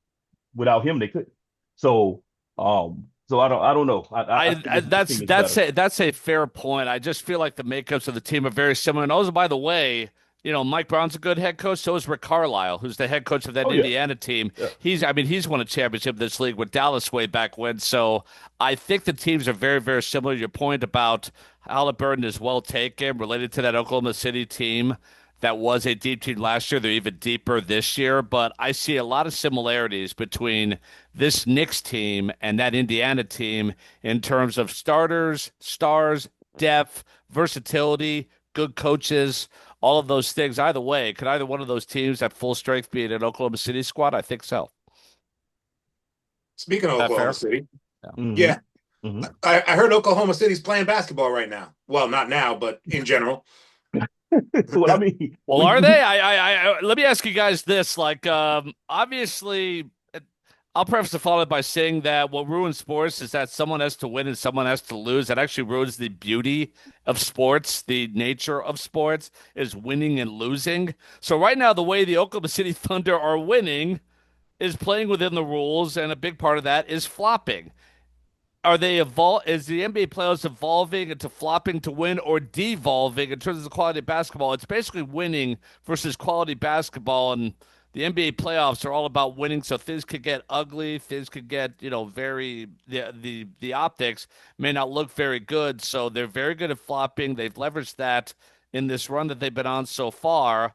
Without him, they couldn't. So so I don't know. I think this That's team is better. that's a fair point. I just feel like the makeups of the team are very similar. And also, by the way, Mike Brown's a good head coach. So is Rick Carlisle, who's the head coach of that Oh yeah, Indiana team. yeah. I mean, he's won a championship in this league with Dallas way back when. So I think the teams are very, very similar. Your point about Halliburton is well taken, related to that Oklahoma City team that was a deep team last year. They're even deeper this year, but I see a lot of similarities between this Knicks team and that Indiana team in terms of starters, stars, depth, versatility, good coaches, all of those things. Either way, could either one of those teams at full strength be in an Oklahoma City squad? I think so. Speaking of Is that Oklahoma fair? City, Yeah. Mm-hmm. yeah, Mm-hmm. I heard Oklahoma City's playing basketball right now. Well, not now, but in general. So what I mean, Well, are they? Let me ask you guys this. Like, obviously, I'll preface the following by saying that what ruins sports is that someone has to win and someone has to lose. That actually ruins the beauty of sports. The nature of sports is winning and losing. So right now, the way the Oklahoma City Thunder are winning is playing within the rules, and a big part of that is flopping. Is the NBA playoffs evolving into flopping to win or devolving in terms of the quality of basketball? It's basically winning versus quality basketball, and the NBA playoffs are all about winning. So things could get ugly, things could get very the optics may not look very good. So they're very good at flopping. They've leveraged that in this run that they've been on so far.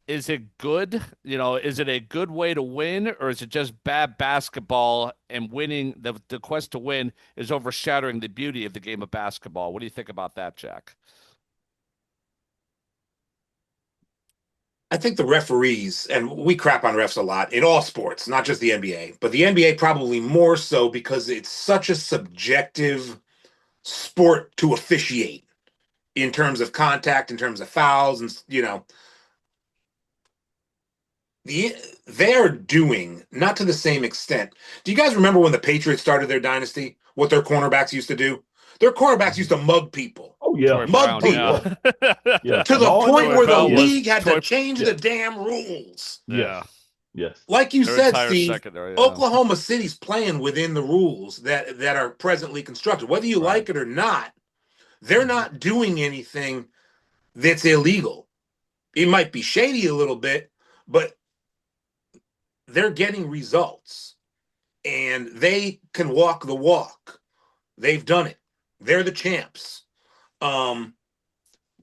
Is it good? Is it a good way to win, or is it just bad basketball and winning? The quest to win is overshadowing the beauty of the game of basketball. What do you think about that, Jack? I think the referees, and we crap on refs a lot in all sports, not just the NBA, but the NBA probably more so because it's such a subjective sport to officiate in terms of contact, in terms of fouls, and the they're doing not to the same extent. Do you guys remember when the Patriots started their dynasty? What their cornerbacks used to do? Their cornerbacks used to mug people, oh yeah, Troy mug Brown, oh yeah. people yeah, yeah. to the No, point no, Troy where the Brown yeah, was league had to Troy, change yeah, the damn rules. yeah. yes, yes. Like you Their said, entire Steve, secondary, yeah. Oklahoma City's playing within the rules that are presently constructed. Whether you Right. like it or not, they're Mhm. not doing anything that's illegal. It might be shady a little bit, but they're getting results and they can walk the walk. They've done it. They're the champs. Um,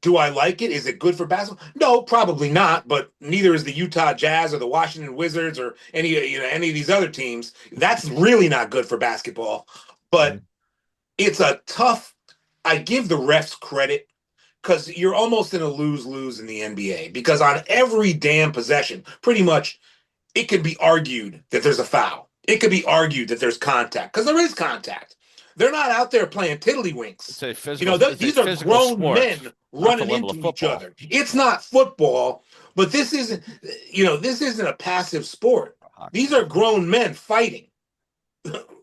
do I like it? Is it good for basketball? No, probably not. But neither is the Utah Jazz or the Washington Wizards or any of these other teams. That's really not good for basketball. But Mhm. it's a tough. I give the refs credit because you're almost in a lose-lose in the NBA because on every damn possession, pretty much, it could be argued that there's a foul. It could be argued that there's contact because there is contact. They're not out there playing tiddlywinks. It's a These are physical grown sport, men not the running level of into each football. other. It's not football, but this isn't a passive sport. Hockey, These are grown men fighting,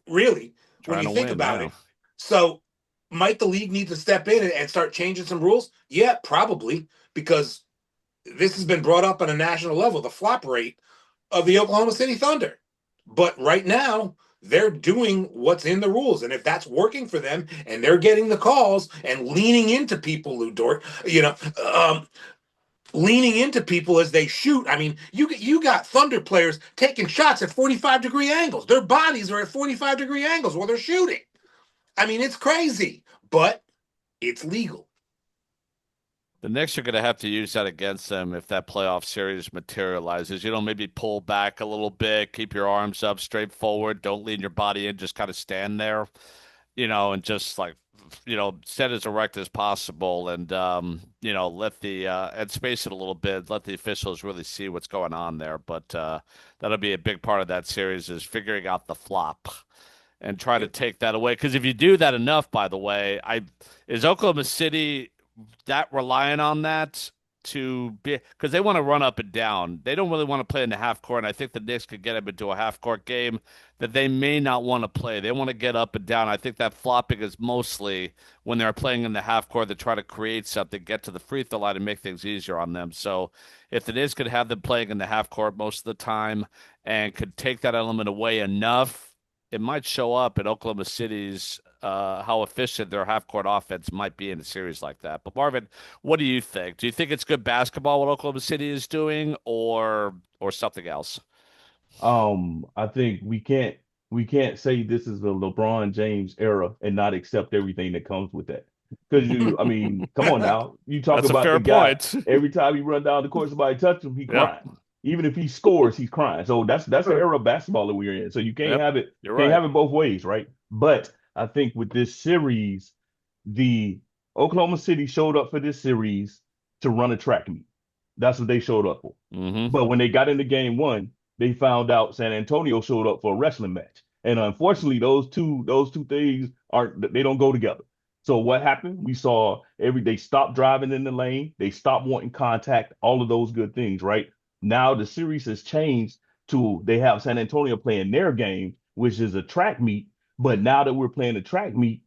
really, when trying you to think win, about yeah. it. So Might the league need to step in and start changing some rules? Yeah, probably, because this has been brought up on a national level, the flop rate of the Oklahoma City Thunder. But right now, they're doing what's in the rules. And if that's working for them and they're getting the calls and leaning into people, Lou Dort, leaning into people as they shoot. I mean, you got Thunder players taking shots at 45-degree angles. Their bodies are at 45-degree angles while they're shooting. I mean, it's crazy, but it's legal. The Knicks are going to have to use that against them if that playoff series materializes. Maybe pull back a little bit, keep your arms up straight forward, don't lean your body in, just kind of stand there, and just like, set as erect as possible and, let the, and space it a little bit, let the officials really see what's going on there. But that'll be a big part of that series is figuring out the flop and try to take that away. Because if you do that enough, by the way, is Oklahoma City that reliant on that to be because they want to run up and down. They don't really want to play in the half court, and I think the Knicks could get them into a half court game that they may not want to play. They want to get up and down. I think that flopping is mostly when they're playing in the half court to try to create something, get to the free throw line, and make things easier on them. So if the Knicks could have them playing in the half court most of the time and could take that element away enough, it might show up in Oklahoma City's how efficient their half-court offense might be in a series like that. But Marvin, what do you think? Do you think it's good basketball what Oklahoma City is doing, or something else? I think we can't say this is the LeBron James era and not accept everything that comes with that. Because I mean, come on now. You talk That's a about fair the guy point. every time he run down the court, somebody touch him, he Yep. crying. Even if he scores, he's crying. So that's the era of basketball that we're in. So you can't Yep. have it, You're can't right. have it both ways, right? But I think with this series, the Oklahoma City showed up for this series to run a track meet. That's what they showed up for. Mm-hmm. But when they got into game 1, they found out San Antonio showed up for a wrestling match. And unfortunately, those two things aren't they don't go together. So what happened? We saw they stopped driving in the lane, they stopped wanting contact, all of those good things, right? Now the series has changed to they have San Antonio playing their game, which is a track meet. But now that we're playing a track meet,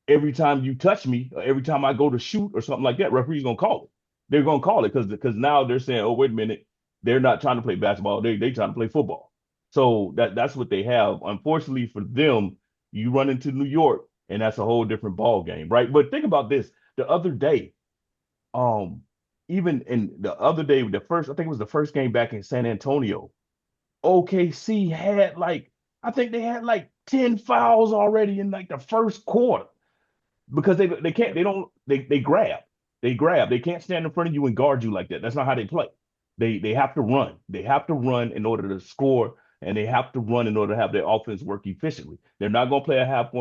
every time you touch me, or every time I go to shoot or something like that, referee's gonna call it. They're gonna call it because now they're saying, oh, wait a minute, they're not trying to play basketball, they trying to play football. So that's what they have. Unfortunately for them, you run into New York and that's a whole different ball game, right? But think about this. The other day, um, even in the other day, I think it was the first game back in San Antonio, OKC had I think they had like 10 fouls already in like the first quarter because they can't they grab they can't stand in front of you and guard you like that. That's not how they play. They have to run in order to score, and they have to run in order to have their offense work efficiently. They're not going to play a half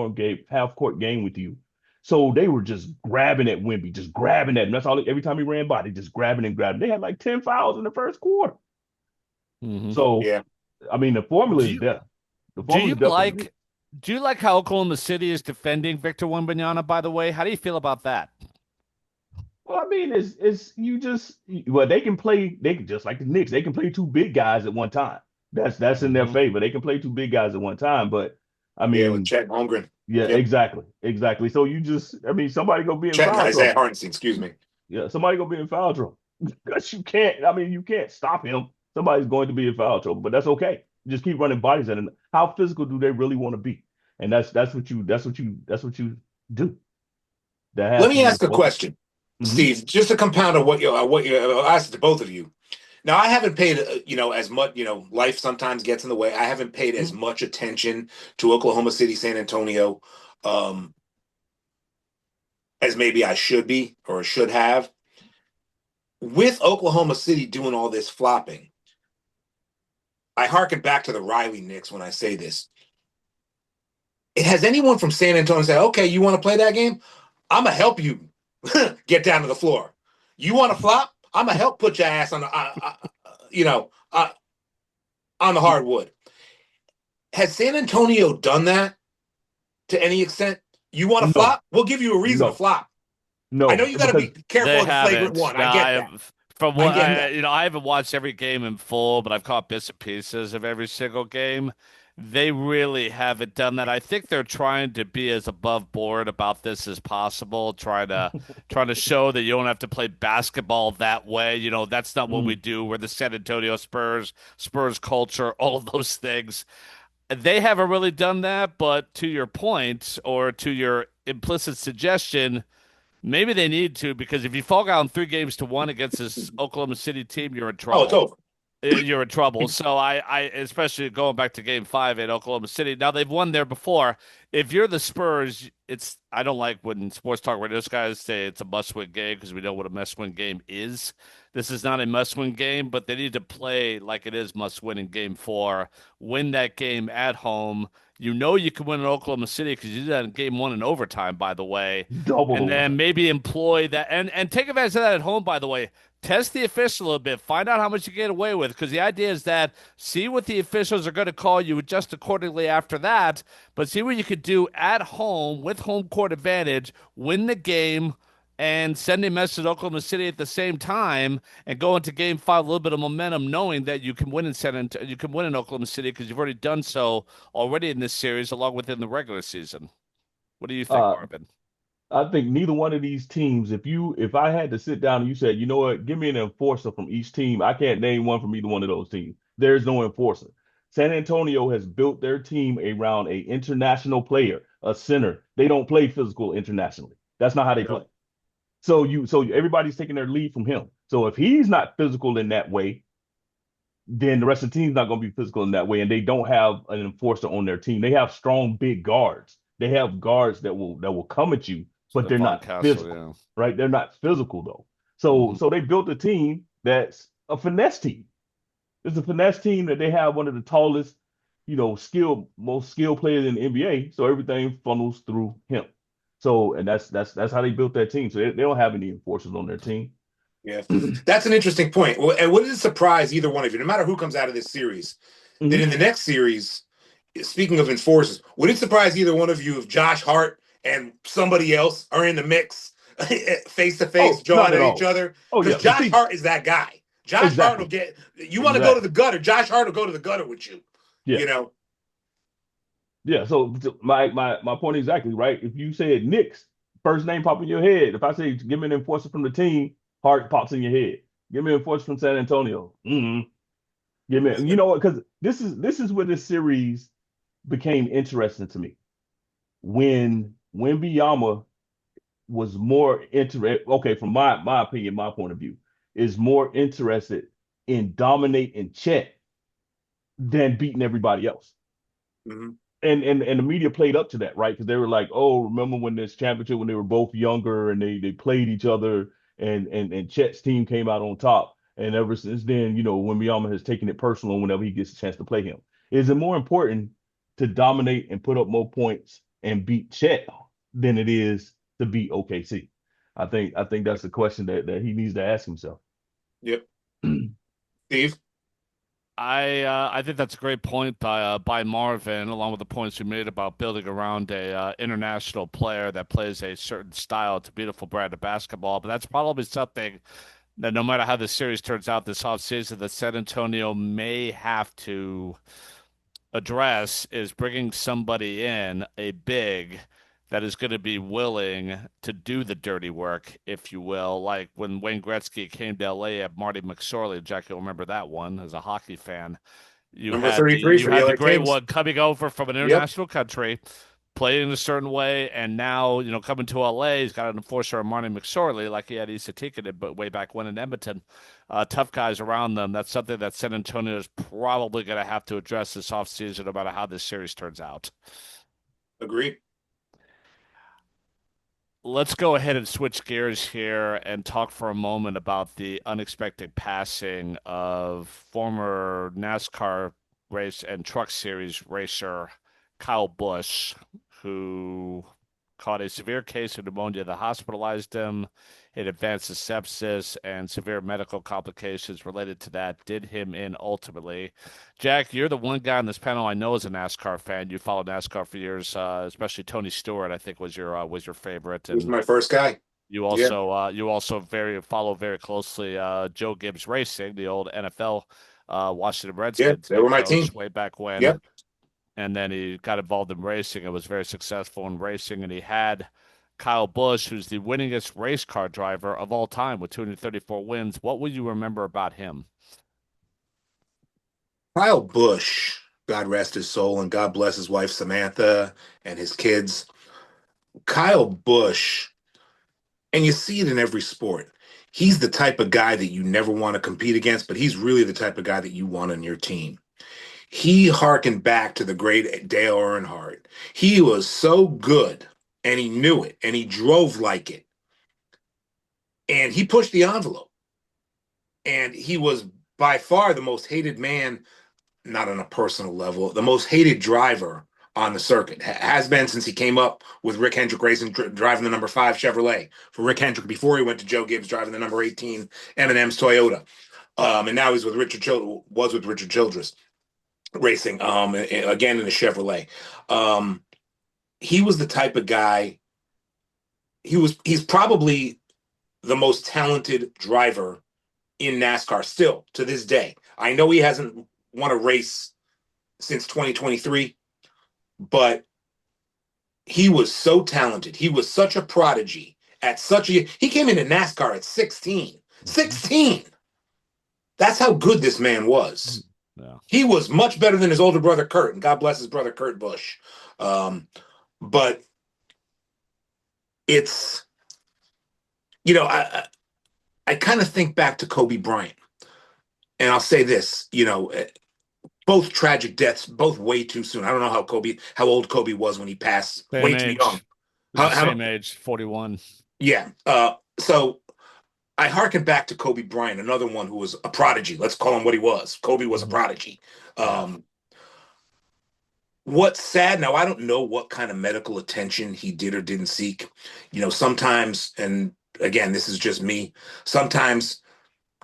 court game with you. So they were just grabbing at Wemby, just grabbing at him. That's all. Every time he ran by, they just grabbing and grabbing. They had like 10 fouls in the first quarter. Mm-hmm. So Yeah. I mean, the formula Do is you there. The do formula you is definitely there. like do you like how Oklahoma City is defending Victor Wembanyama, by the way? How do you feel about that? Well, I mean, it's you just well, they can just like the Knicks, they can play two big guys at one time. That's in their Mm-hmm. favor. They can play two big guys at one time, but I Yeah, with mean, Chet Holmgren. yeah, Yep. exactly. So I mean, somebody gonna be in Chet and foul Isaiah trouble. Hartenstein, excuse me. Yeah, somebody gonna be in foul trouble because you can't. I mean, you can't stop him. Somebody's going to be in foul trouble, but that's okay. Just keep running bodies at him. How physical do they really want to be? And that's what you do. That has Let to me be the ask a focus. question, Hmm. Steve, just to compound on what you asked to both of you. Now, I haven't paid, as much, life sometimes gets in the way. I haven't paid as much attention to Oklahoma City, San Antonio, um, as maybe I should be or should have. With Oklahoma City doing all this flopping, I harken back to the Riley Knicks when I say this. Has anyone from San Antonio said, okay, you want to play that game? I'm going to help you get down to the floor. You want to flop? I'm going to help put your ass on on the hardwood. Has San Antonio done that to any extent? You want to No, flop? We'll give you a reason to no, flop. I know no, you got to because be careful They of the flagrant haven't. one. I Now, get that. from I what get that. I haven't watched every game in full, but I've caught bits and pieces of every single game. They really haven't done that. I think they're trying to be as above board about this as possible, trying to show that you don't have to play basketball that way. That's not what we Mm. do. We're the San Antonio Spurs, Spurs culture, all of those things. They haven't really done that, but to your point or to your implicit suggestion, maybe they need to, because if you fall down 3 games to 1 against this Oklahoma City team, you're in Oh, it's trouble. over. You're in trouble. So I especially going back to Game 5 at Oklahoma City. Now they've won there before. If you're the Spurs, I don't like when sports talk radio guys say it's a must-win game because we know what a must-win game is. This is not a must-win game, but they need to play like it is must-win in Game 4. Win that game at home. You know you can win in Oklahoma City because you did that in Game 1 in overtime, by the way. Double And then overtime. maybe employ that and take advantage of that at home, by the way. Test the official a little bit. Find out how much you get away with, because the idea is that see what the officials are going to call you, adjust accordingly after that, but see what you could do at home with home court advantage, win the game, and send a message to Oklahoma City at the same time, and go into Game 5 a little bit of momentum, knowing that you can win you can win in Oklahoma City because you've already done so already in this series, along within the regular season. What do you think, Uh, Marvin? I think neither one of these teams, if I had to sit down and you said, you know what, give me an enforcer from each team, I can't name one from either one of those teams. There's no enforcer. San Antonio has built their team around a international player, a center. They don't play physical internationally. That's not how they play. No. So everybody's taking their lead from him. So if he's not physical in that way, then the rest of the team's not going to be physical in that way. And they don't have an enforcer on their team. They have strong, big guards. They have guards that will come at you, but they're Stephon not Castle, physical, yeah. right? They're not physical though. So they built a team that's a finesse team. It's a finesse team that they have one of the tallest, most skilled players in the NBA. So everything funnels through him. So and that's how they built that team. So they don't have any enforcers on their team. Yeah, that's an interesting point. Well, and wouldn't it surprise either one of you, no matter who comes out of this series, that in Mhm. the next series, speaking of enforcers, would it surprise either one of you if Josh Hart and somebody else are in the mix face to face, Oh, not jawing at at each all. other? Oh Because yeah, but Josh see, Hart is that guy. Josh Hart will exactly, get you want to go to the exactly. gutter. Josh Hart will go to the gutter with you. Yeah. You know, Yeah, so my point exactly, right? If you said Knicks, first name pop in your head. If I say give me an enforcer from the team, Hart pops in your head. Give me an enforcer from San Antonio. Give me, you know what? Because this is where this series became interesting to me. When Biyama was more interested, okay, from my opinion, my point of view, is more interested in dominating Chet than beating everybody else. Mhm. And the media played up to that, right? Because they were like, "Oh, remember when this championship when they were both younger and they played each other and Chet's team came out on top." And ever since then, Wembanyama has taken it personal whenever he gets a chance to play him. Is it more important to dominate and put up more points and beat Chet than it is to beat OKC? I think that's the question that he needs to ask himself. Yep. Steve. I think that's a great point by Marvin, along with the points you made about building around a international player that plays a certain style. It's a beautiful brand of basketball, but that's probably something that no matter how the series turns out this offseason, that San Antonio may have to address is bringing somebody in, a big, that is going to be willing to do the dirty work, if you will. Like when Wayne Gretzky came to LA at Marty McSorley, Jack, you'll remember that one as a hockey fan. You Number had the 33 you for the had the LA great Kings. one coming over from an Yep. international country, played in a certain way, and now coming to LA, he's got an enforcer on Marty McSorley like he had Issa Tikkanen, but way back when in Edmonton. Tough guys around them. That's something that San Antonio is probably going to have to address this offseason, no matter how this series turns out. Agree. Let's go ahead and switch gears here and talk for a moment about the unexpected passing of former NASCAR race and Truck Series racer Kyle Busch, who caught a severe case of pneumonia that hospitalized him. It advanced to sepsis, and severe medical complications related to that did him in ultimately. Jack, you're the one guy on this panel I know is a NASCAR fan. You followed NASCAR for years, especially Tony Stewart. I think was your favorite, He was and my first guy. Yeah. you also very follow very closely Joe Gibbs Racing, the old NFL Washington Yeah. Redskins They were head my coach team. way back when. Yep. and then he got involved in racing and was very successful in racing. And he had Kyle Busch, who's the winningest race car driver of all time with 234 wins. What will you remember about him? Kyle Busch, God rest his soul, and God bless his wife Samantha and his kids. Kyle Busch, and you see it in every sport. He's the type of guy that you never want to compete against, but he's really the type of guy that you want on your team. He harkened back to the great Dale Earnhardt. He was so good, and he knew it, and he drove like it, and he pushed the envelope. And he was by far the most hated man, not on a personal level, the most hated driver on the circuit. Has been since he came up with Rick Hendrick Racing, driving the number 5 Chevrolet for Rick Hendrick before he went to Joe Gibbs driving the number 18 M&M's Toyota. And now he's with Richard Childress Racing, again in the Chevrolet. He was the type of guy. He's probably the most talented driver in NASCAR still to this day. I know he hasn't won a race since 2023, but he was so talented. He was such a prodigy at he came into NASCAR at 16. 16. That's how good this man was. Yeah. He He was much better than his older brother Kurt, and God bless his brother Kurt Busch. But it's, I kind of think back to Kobe Bryant, and I'll say this, both tragic deaths, both way too soon. I don't know how old Kobe was when he passed. Same Way too age. young. Same age, 41. Yeah. So I harken back to Kobe Bryant, another one who was a prodigy. Let's call him what he was. Kobe was a prodigy. What's sad now, I don't know what kind of medical attention he did or didn't seek. Sometimes, and again, this is just me, sometimes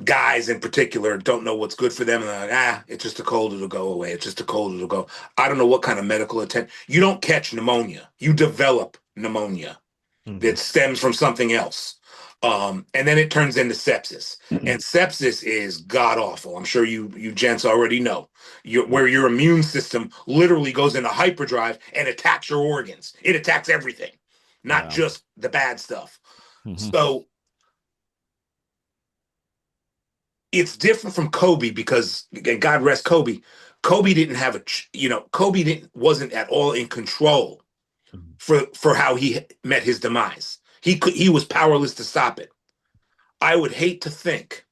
guys in particular don't know what's good for them, and they're like, it's just a cold, it'll go away. It's just a cold, it'll go. I don't know what kind of medical attention. You don't catch pneumonia. You develop pneumonia that stems from something else. And then it turns into sepsis. And sepsis is god awful. I'm sure you gents already know. Where your immune system literally goes into hyperdrive and attacks your organs. It attacks everything, not just the bad stuff. So it's different from Kobe because, again, God rest Kobe. Kobe didn't have wasn't at all in control for how he met his demise. He was powerless to stop it. I would hate to think,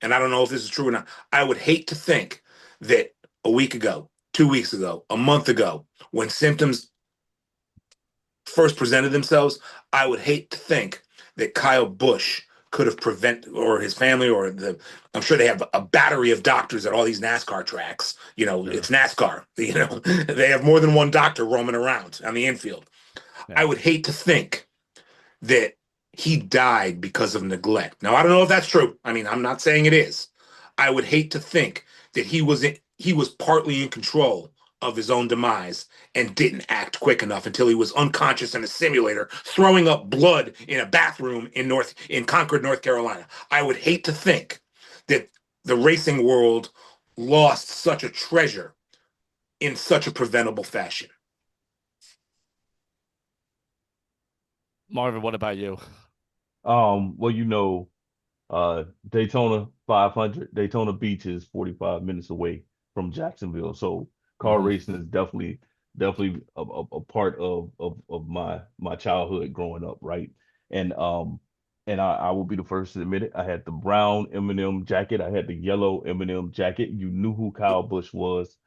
and I don't know if this is true or not, I would hate to think that a week ago, 2 weeks ago, a month ago, when symptoms first presented themselves, I would hate to think that Kyle Busch could have prevented, or his family, I'm sure they have a battery of doctors at all these NASCAR tracks. It's NASCAR. They have more than one doctor roaming around on the infield. I would hate to think that he died because of neglect. Now, I don't know if that's true. I mean, I'm not saying it is. I would hate to think that he was partly in control of his own demise and didn't act quick enough until he was unconscious in a simulator, throwing up blood in a bathroom in Concord, North Carolina. I would hate to think that the racing world lost such a treasure in such a preventable fashion. Marvin, what about you? Well, Daytona 500, Daytona Beach is 45 minutes away from Jacksonville. So car racing is definitely a part of my childhood growing up, right? And I will be the first to admit it. I had the brown M&M jacket. I had the yellow M&M jacket. You knew who Kyle Busch was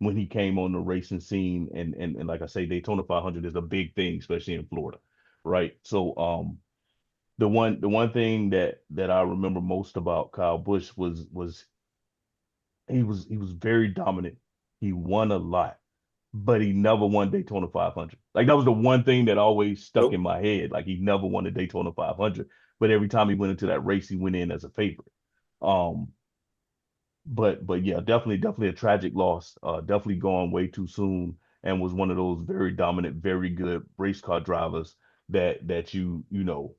when he came on the racing scene. And like I say, Daytona 500 is a big thing, especially in Florida, right? So the one thing that I remember most about Kyle Busch was he was very dominant. He won a lot, but he never won Daytona 500. Like that was the one thing that always stuck in Nope. my head. Like he never won the Daytona 500, but every time he went into that race, he went in as a favorite. Um, but yeah, definitely a tragic loss. Definitely gone way too soon, and was one of those very dominant, very good race car drivers that you know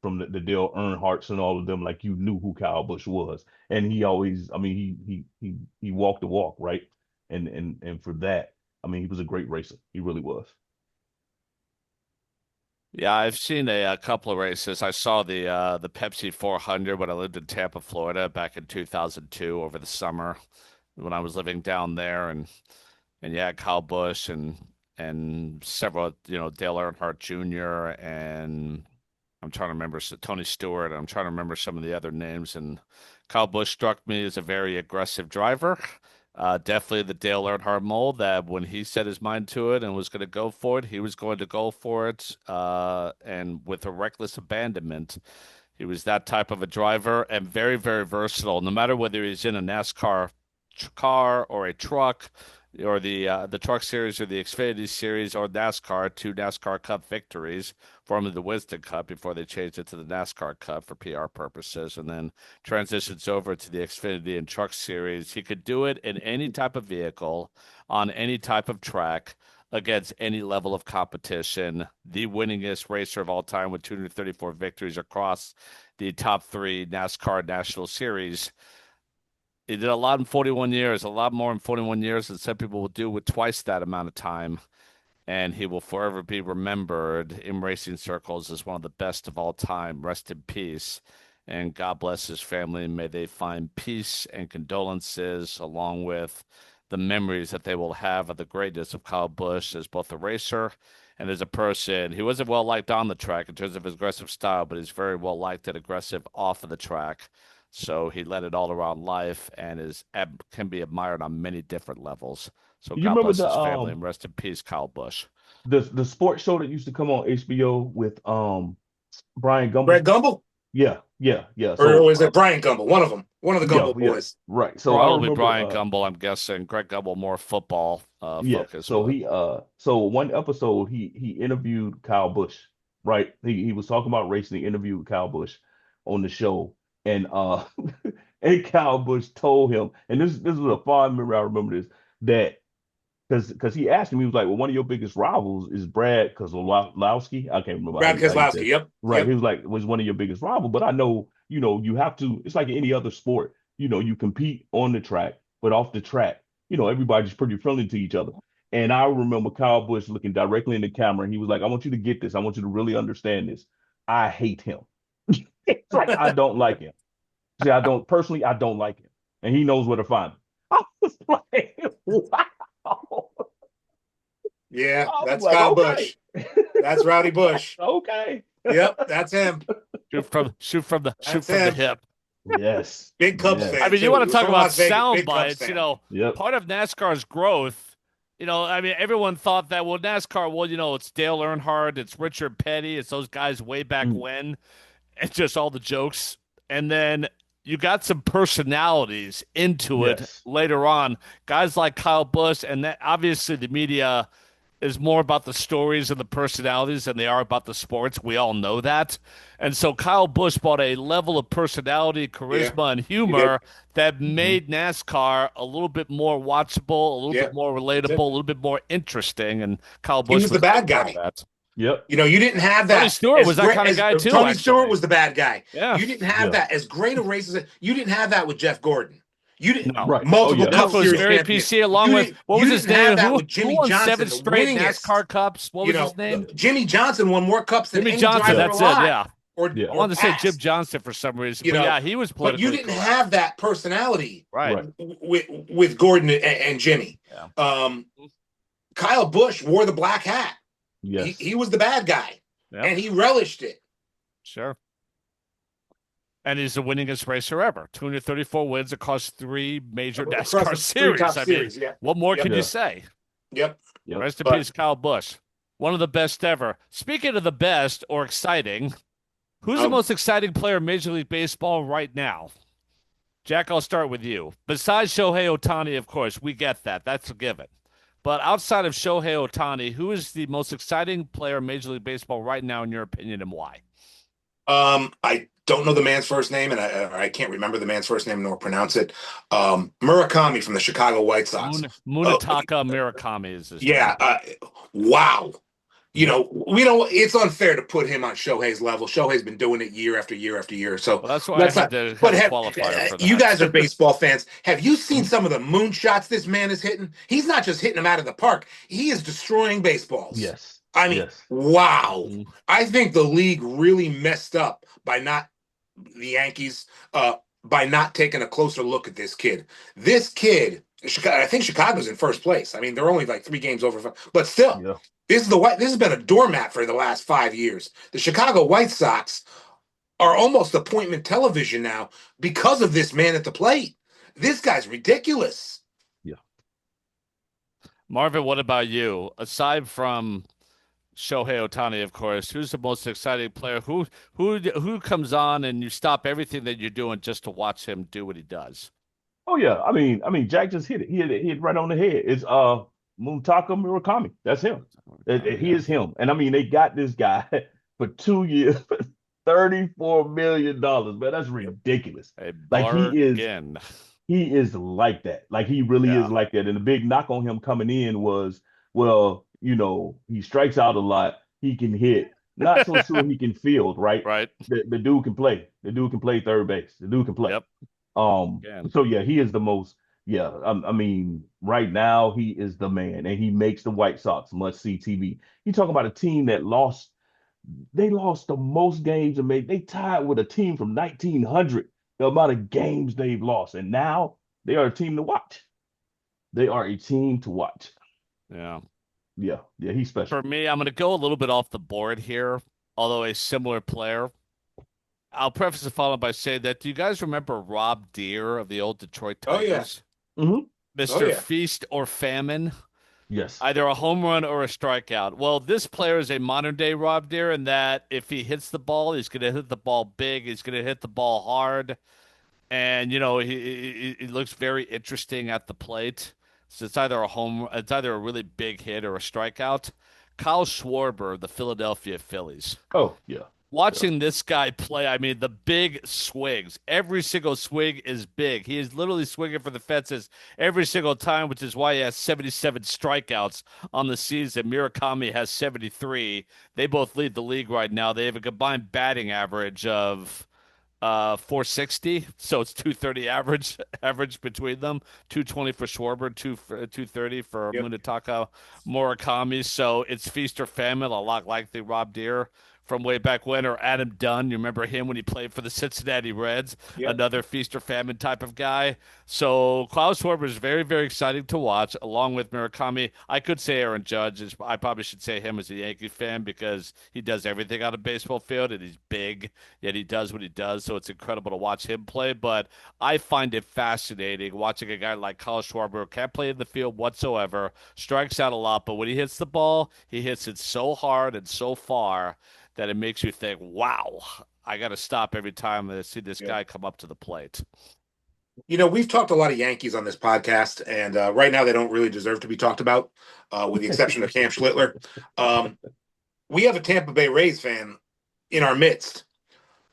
from the Dale Earnhardts and all of them, like you knew who Kyle Busch was, and he always, I mean, he walked the walk, right? And for that, I mean, he was a great racer. He really was. Yeah, I've seen a couple of races. I saw the Pepsi 400 when I lived in Tampa, Florida, back in 2002 over the summer when I was living down there, and yeah, Kyle Busch and several, Dale Earnhardt Jr. and I'm trying to remember Tony Stewart. I'm trying to remember some of the other names. And Kyle Busch struck me as a very aggressive driver. Definitely the Dale Earnhardt mold that when he set his mind to it and was going to go for it, he was going to go for it. And with a reckless abandonment, he was that type of a driver and very, very versatile. No matter whether he's in a NASCAR car or a truck or the truck series or the Xfinity series or NASCAR, two NASCAR Cup victories, formerly the Wisdom Cup before they changed it to the NASCAR Cup for PR purposes, and then transitions over to the Xfinity and Truck Series. He could do it in any type of vehicle, on any type of track, against any level of competition. The winningest racer of all time with 234 victories across the top three NASCAR National Series. He did a lot in 41 years, a lot more in 41 years than some people will do with twice that amount of time. And he will forever be remembered in racing circles as one of the best of all time. Rest in peace. And God bless his family. May they find peace and condolences, along with the memories that they will have of the greatness of Kyle Busch as both a racer and as a person. He wasn't well liked on the track in terms of his aggressive style, but he's very well liked and aggressive off of the track. So he led it all around life and can be admired on many different levels. So You God remember bless the his family and rest in peace, Kyle Busch. the sports show that used to come on HBO with Brian Greg Gumbel? Gumbel, Yeah, yeah, yeah. or So was it Brian Gumbel? One of them, one of the yeah, Gumbel yeah, boys. right. So I Probably remember Brian Gumbel, I'm guessing. Greg Gumbel more football yeah. focus, So but so one episode he interviewed Kyle Busch, right? He was talking about racing. He interviewed Kyle Busch on the show, and and Kyle Busch told him, and this was a fond memory. I remember this that because he asked him, he was like, "Well, one of your biggest rivals is Brad Kozlowski. I can't remember Brad how you said Keselowski. it. Yep, Right. He yep. was like, was one of your biggest rivals, but I know, you have to. It's like any other sport. You compete on the track, but off the track, everybody's pretty friendly to each other. And I remember Kyle Busch looking directly in the camera, and he was like, "I want you to get this. I want you to really understand this. I hate him. It's like I don't like him. See, I don't like him, and he knows where to find him." I was like, wow. Yeah, I was that's like, Kyle okay. Busch. That's Rowdy Busch. Okay. Yep, that's him. shoot from the That's him. hip. Yes. Big Cubs I fan Yes. mean, you too. want He to was talk from about Las Vegas. sound Big Cubs bites, fan. Yep. part of NASCAR's growth, I mean, everyone thought that, well, NASCAR, well, it's Dale Earnhardt, it's Richard Petty, it's those guys way back Mm. when. It's just all the jokes. And then you got some personalities into it Yes. later on. Guys like Kyle Busch, and that obviously the media is more about the stories and the personalities than they are about the sports. We all know that. And so Kyle Busch brought a level of personality, Yeah, charisma, and he did. humor that Hmm. made NASCAR a little bit more watchable, a little Yeah, bit more that's relatable, a it. little bit more interesting. And Kyle He Busch was the was a big bad part of guy. that. Yep. You didn't have Tony that Stewart as was that great kind of as guy too, Tony Stewart actually. was the bad guy. Yeah. You didn't have Yeah. that as great a race as you didn't have that with Jeff Gordon. You didn't No. Right. Oh multiple yeah. Jeff Cup was Series very champion. PC along with what was You his didn't have name? that Who with who Jimmy won seven Johnson, the straight winningest. NASCAR Cups? What was his name? Jimmy Johnson won more cups than Jimmy any Johnson. driver Yeah. That's it. alive, Yeah. or Yeah. I or wanted to say Jim past. Johnson for some reason, You but know, yeah, he was but you politically didn't correct. have that personality Right. Right. with Gordon and Jimmy. Yeah. Kyle Busch wore the black hat. Yes. He was the bad guy, Yeah. and he relished it. Sure. And he's the winningest racer ever. 234 wins across three major Across NASCAR the series. top I mean, series. Yeah. what more Yep. can Yeah. you say? Yep. Yep. Rest in But peace, Kyle Busch. One of the best ever. Speaking of the best or exciting, who's the most exciting player in Major League Baseball right now? Jack, I'll start with you. Besides Shohei Ohtani, of course, we get that. That's a given. But outside of Shohei Ohtani, who is the most exciting player in Major League Baseball right now, in your opinion, and why? I don't know the man's first name, and I can't remember the man's first name nor pronounce it. Murakami from the Chicago White Sox. Munetaka Murakami is his Yeah. name. Wow. You know, we don't. It's unfair to put him on Shohei's level. Shohei's been doing it year after year after year. So Well, that's why I let's had not. to But have a qualifier for you guys are that. baseball fans. Have you seen some of the moon shots this man is hitting? He's not just hitting them out of the park. He is destroying baseballs. Yes. I mean, Yes. wow. Mhm. I think the league really messed up by not the Yankees by not taking a closer look at this kid. This kid, I think Chicago's in first place. I mean, they're only like 3 games over, but still, Yeah. this has been a doormat for the last 5 years. The Chicago White Sox are almost appointment television now because of this man at the plate. This guy's ridiculous. Yeah. Marvin, what about you? Aside from Shohei Ohtani, of course, who's the most exciting player? Who comes on and you stop everything that you're doing just to watch him do what he does? Oh yeah. I mean, Jack just hit it. He hit it right on the head. It's Muntaka Murakami. That's him. He Yeah. is him. And I mean, they got this guy for 2 years, $34 million. Man, that's ridiculous. A Like bargain. he is like that. Like he really is Yeah. like that. And the big knock on him coming in was, well, he strikes out a lot. He can hit. Not so sure he can field, right? Right. The dude can play. The dude can play third base. The dude can play. Yep. Again. So yeah, he is the most. Yeah, I mean, right now he is the man, and he makes the White Sox must see TV. You talk about a team that lost. They lost the most games and they tied with a team from 1900. The amount of games they've lost, and now they are a team to watch. They are a team to watch. Yeah. Yeah, he's special. For me, I'm going to go a little bit off the board here, although a similar player. I'll preface the following by saying that do you guys remember Rob Deere of the old Detroit Oh yeah. Tigers? Hmm. Oh Mr. yeah. Feast or Famine, Yes. either a home run or a strikeout. Well, this player is a modern day Rob Deere in that if he hits the ball, he's going to hit the ball big, he's going to hit the ball hard, and he looks very interesting at the plate. So it's either a really big hit or a strikeout. Kyle Schwarber, the Philadelphia Phillies. Oh yeah. Yeah. Watching this guy play, I mean, the big swings. Every single swing is big. He is literally swinging for the fences every single time, which is why he has 77 strikeouts on the season. Murakami has 73. They both lead the league right now. They have a combined batting average of 460, so it's 230 average between them. 220 for Schwarber, 230 for Yep. Munetaka Murakami. So it's feast or famine, a lot like the Rob Deere from way back when, or Adam Dunn. You remember him when he played for the Cincinnati Reds, Yep. another feast or famine type of guy. So Klaus Schwarber is very, very exciting to watch, along with Murakami. I could say Aaron Judge. I probably should say him as a Yankee fan because he does everything on a baseball field and he's big, yet he does what he does. So it's incredible to watch him play. But I find it fascinating watching a guy like Kyle Schwarber who can't play in the field whatsoever, strikes out a lot, but when he hits the ball, he hits it so hard and so far that it makes you think, wow, I got to stop every time I see this Yeah. guy come up to the plate. You know, we've talked a lot of Yankees on this podcast, and right now they don't really deserve to be talked about, with the exception of Cam Schlittler. We have a Tampa Bay Rays fan in our midst.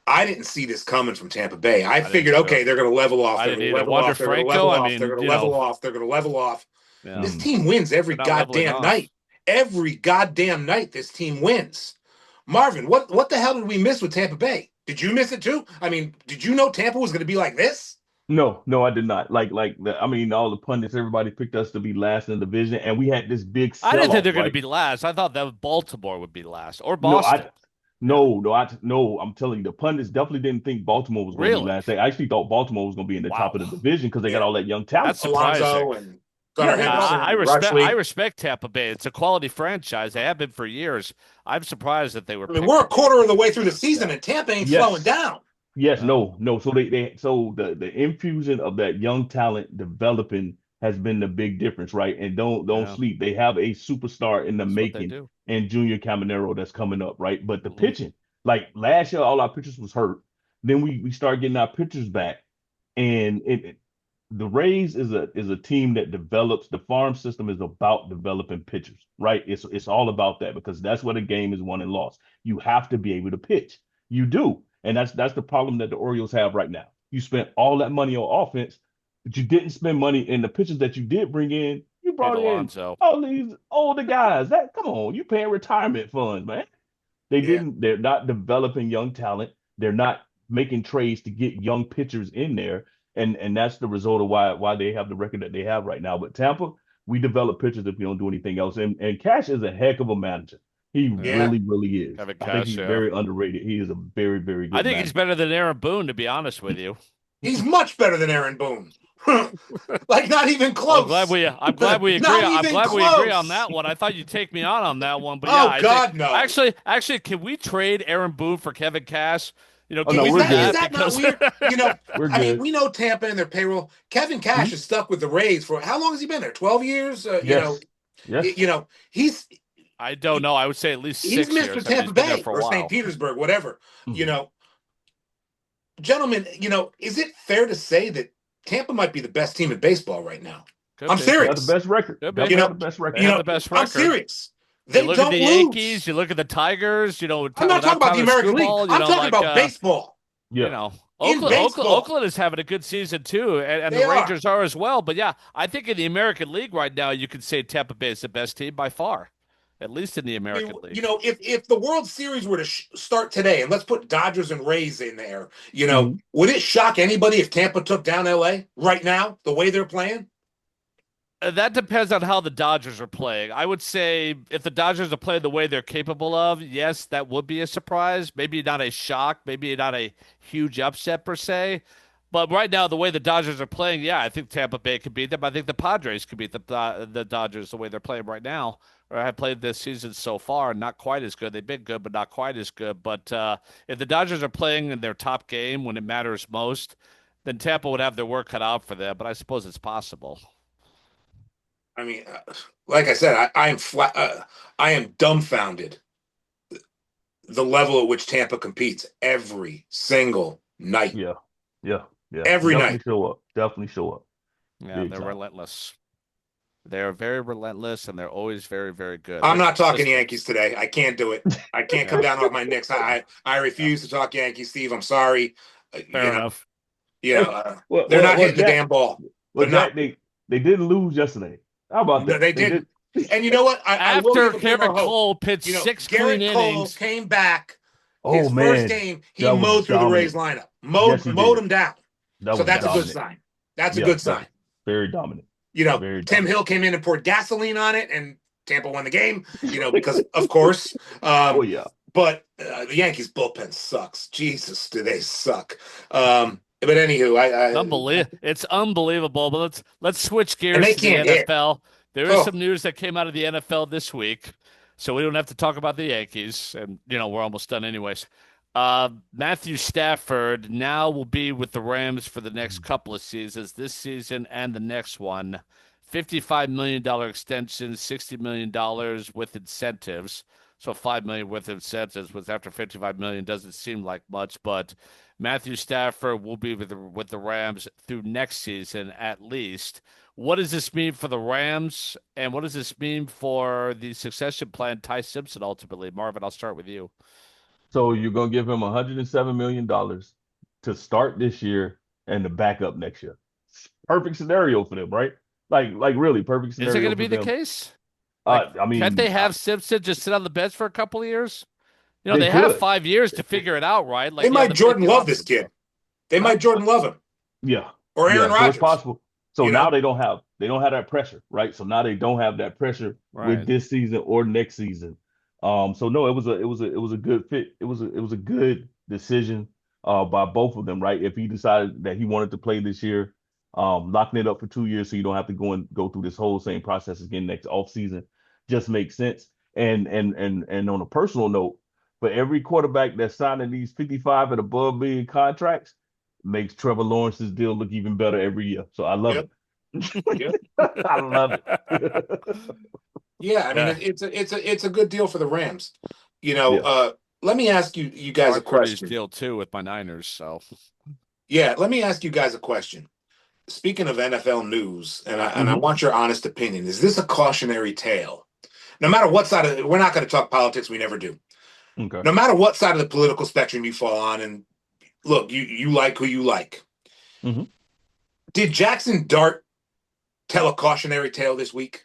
I didn't see this coming from Tampa Bay. I figured, didn't okay, either. they're going to level off. I They're didn't going to either. level Wander off. They're going to Franco, level I off. mean, They're going to level off. They're going to level off. Yeah. This team wins every They're not leveling goddamn off. night. Every goddamn night, this team wins. Marvin, what the hell did we miss with Tampa Bay? Did you miss it too? I mean, did you know Tampa was going to be like this? No, I did not. I mean, all the pundits, everybody picked us to be last in the division, and we had this big I didn't think sell-off, they're going to right? be last. I thought that Baltimore would be last or No, Boston. Yeah. no. I'm telling you, the pundits definitely didn't think Baltimore was going to be Really? last. They actually thought Baltimore was going to be in the top Wow. of the division because they got Yeah. all that young talent. That's surprising. Alonzo and Gunnar Yeah, they got- Henderson. I Rushley. respect Tampa Bay. It's a quality franchise. They have been for years. I'm surprised that they were. I mean, picked we're a to be- quarter of the way through the season, Yeah. and Tampa ain't Yes. slowing down. Yes, No. no. So so the infusion of that young talent developing has been the big difference, right? And don't Yeah. sleep. They have a superstar in the That's what they making do. and Junior Caminero that's coming up, right? But the Mhm. pitching, like last year, all our pitchers was hurt. Then we start getting our pitchers back, and the Rays is a team that develops. The farm system is about developing pitchers, right? It's all about that because that's where the game is won and lost. You have to be able to pitch. You do. And that's the problem that the Orioles have right now. You spent all that money on offense, but you didn't spend money in the pitchers that you did bring in. You You And brought in Alonzo. all these older guys. Come on, you paying retirement funds, man. Yeah. They're not developing young talent. They're not making trades to get young pitchers in there. And that's the result of why they have the record that they have right now. But Tampa, we develop pitchers if we don't do anything else. And Cash is a heck of a manager. He Yeah. really is. Kevin I think Cash, he's yeah. very underrated. He is a very I good think he's manager. better than Aaron Boone, to be honest with you. He's much better than Aaron Boone. Like not even Well, close. I'm glad we agree. Not I'm even glad we agree on close. that one. I thought you'd take me on that one, but yeah, Oh I God, think no. actually, can we trade Aaron Boone for Kevin Cash? Oh, no, Can we we're do good. Is that not because weird? We're I mean, good. we know Tampa and their payroll. Kevin Cash is stuck with the Rays for how long has he been there? 12 years? Yes. Yes. He's I don't know. I would say at least he's 6 Mr. years. I mean, Tampa he's been there Bay for a or while. St. Petersburg, whatever. Mhm. Gentlemen, is it fair to say that Tampa might be the best team in baseball right now? Could I'm be. They have the serious. best record. Could be. Definitely have the best They record. have the best I'm record. serious. You They look at don't the lose. Yankees. You look at the Tigers. I'm not without talking about the Tyler American League. Skubal, I'm talking about baseball. Yeah. In baseball. Oakland is having a good season too, and They the are. Rangers are as well. But yeah, I think in the American League right now, you could say Tampa Bay is the best team by far, at least in the American League. If the World Series were to start today, and let's put Dodgers and Rays in there, Mhm. would it shock anybody if Tampa took down LA right now, the way they're playing? That depends on how the Dodgers are playing. I would say if the Dodgers are playing the way they're capable of, yes, that would be a surprise. Maybe not a shock, maybe not a huge upset per se. But right now, the way the Dodgers are playing, yeah, I think Tampa Bay could beat them. I think the Padres could beat the Dodgers the way they're playing right now, or have played this season so far. Not quite as good. They've been good, but not quite as good. But if the Dodgers are playing in their top game when it matters most, then Tampa would have their work cut out for them. But I suppose it's possible. I mean, like I said, I am flat. I am dumbfounded. The level at which Tampa competes every single night. Yeah. Every Definitely night. show up. Definitely show up. Yeah, Big they're time. relentless. They're very relentless, and they're always very, very good. I'm not talking Listen, Yankees today. I can't do it. I can't come down off my Knicks. I refuse to talk Yankees, Steve. I'm sorry. fair enough. Well, they're not hitting the Jack, damn ball. well, They're not. Jack, they didn't lose yesterday. How about No, that? they didn't. And you know what? I will After give a bit Garrett more hope. Cole pitched 6 Garrett clean Cole innings, came back. Oh His man, first game, he that was mowed through the dominant. Rays lineup. Yes, he Mowed did. him down. That So was that's a good dominant. sign. That's a Yeah, good that sign. was very dominant. Very Tim dominant. Hill came in and poured gasoline on it, and Tampa won the game, because of course. Oh yeah. But the Yankees bullpen sucks. Jesus, do they suck? But anywho, it's unbelievable. But let's switch And gears they to the can't hit. NFL. There is Oh. some news that came out of the NFL this week, so we don't have to talk about the Yankees, and we're almost done anyways. Matthew Stafford now will be with the Rams for the next couple of seasons, this season and the next one. $55 million extension, $60 million with incentives. So $5 million with incentives, was after $55 million doesn't seem like much, but Matthew Stafford will be with the Rams through next season at least. What does this mean for the Rams, and what does this mean for the succession plan, Ty Simpson, ultimately? Marvin, I'll start with you. So you're gonna give him $107 million to start this year and to back up next year. Perfect scenario for them, right? Like really perfect scenario. Is it going to for be the them. case? I mean, Can't they have Simpson just sit on the bench for a couple of years? They They have could. 5 years to figure it out, right? they might Jordan Love this kid. They might Jordan Love him. Yeah. Or Aaron So Rodgers. it's possible. So You now know? they don't have that pressure, right? So now they don't have that pressure Right. with this season or next season. So no, it was a good fit. It was a good decision by both of them, right? If he decided that he wanted to play this year, locking it up for 2 years so you don't have to go through this whole same process again next off season just makes sense. And on a personal note, for every quarterback that's signing these 55 and above million contracts, makes Trevor Lawrence's deal look even better every year. So I love it. Yep. I love it. Yeah, I mean it's a good deal for the Rams. Yeah. Let me ask you guys a question. Deal too with my Niners. So Yeah, let me ask you guys a question. Speaking of NFL news, and I want your honest opinion, is this a cautionary tale? No matter what side of we're not going to talk politics, we never do. Okay. No matter what side of the political spectrum you fall on, and look, you like who you like. Mhm. Did Jackson Dart tell a cautionary tale this week?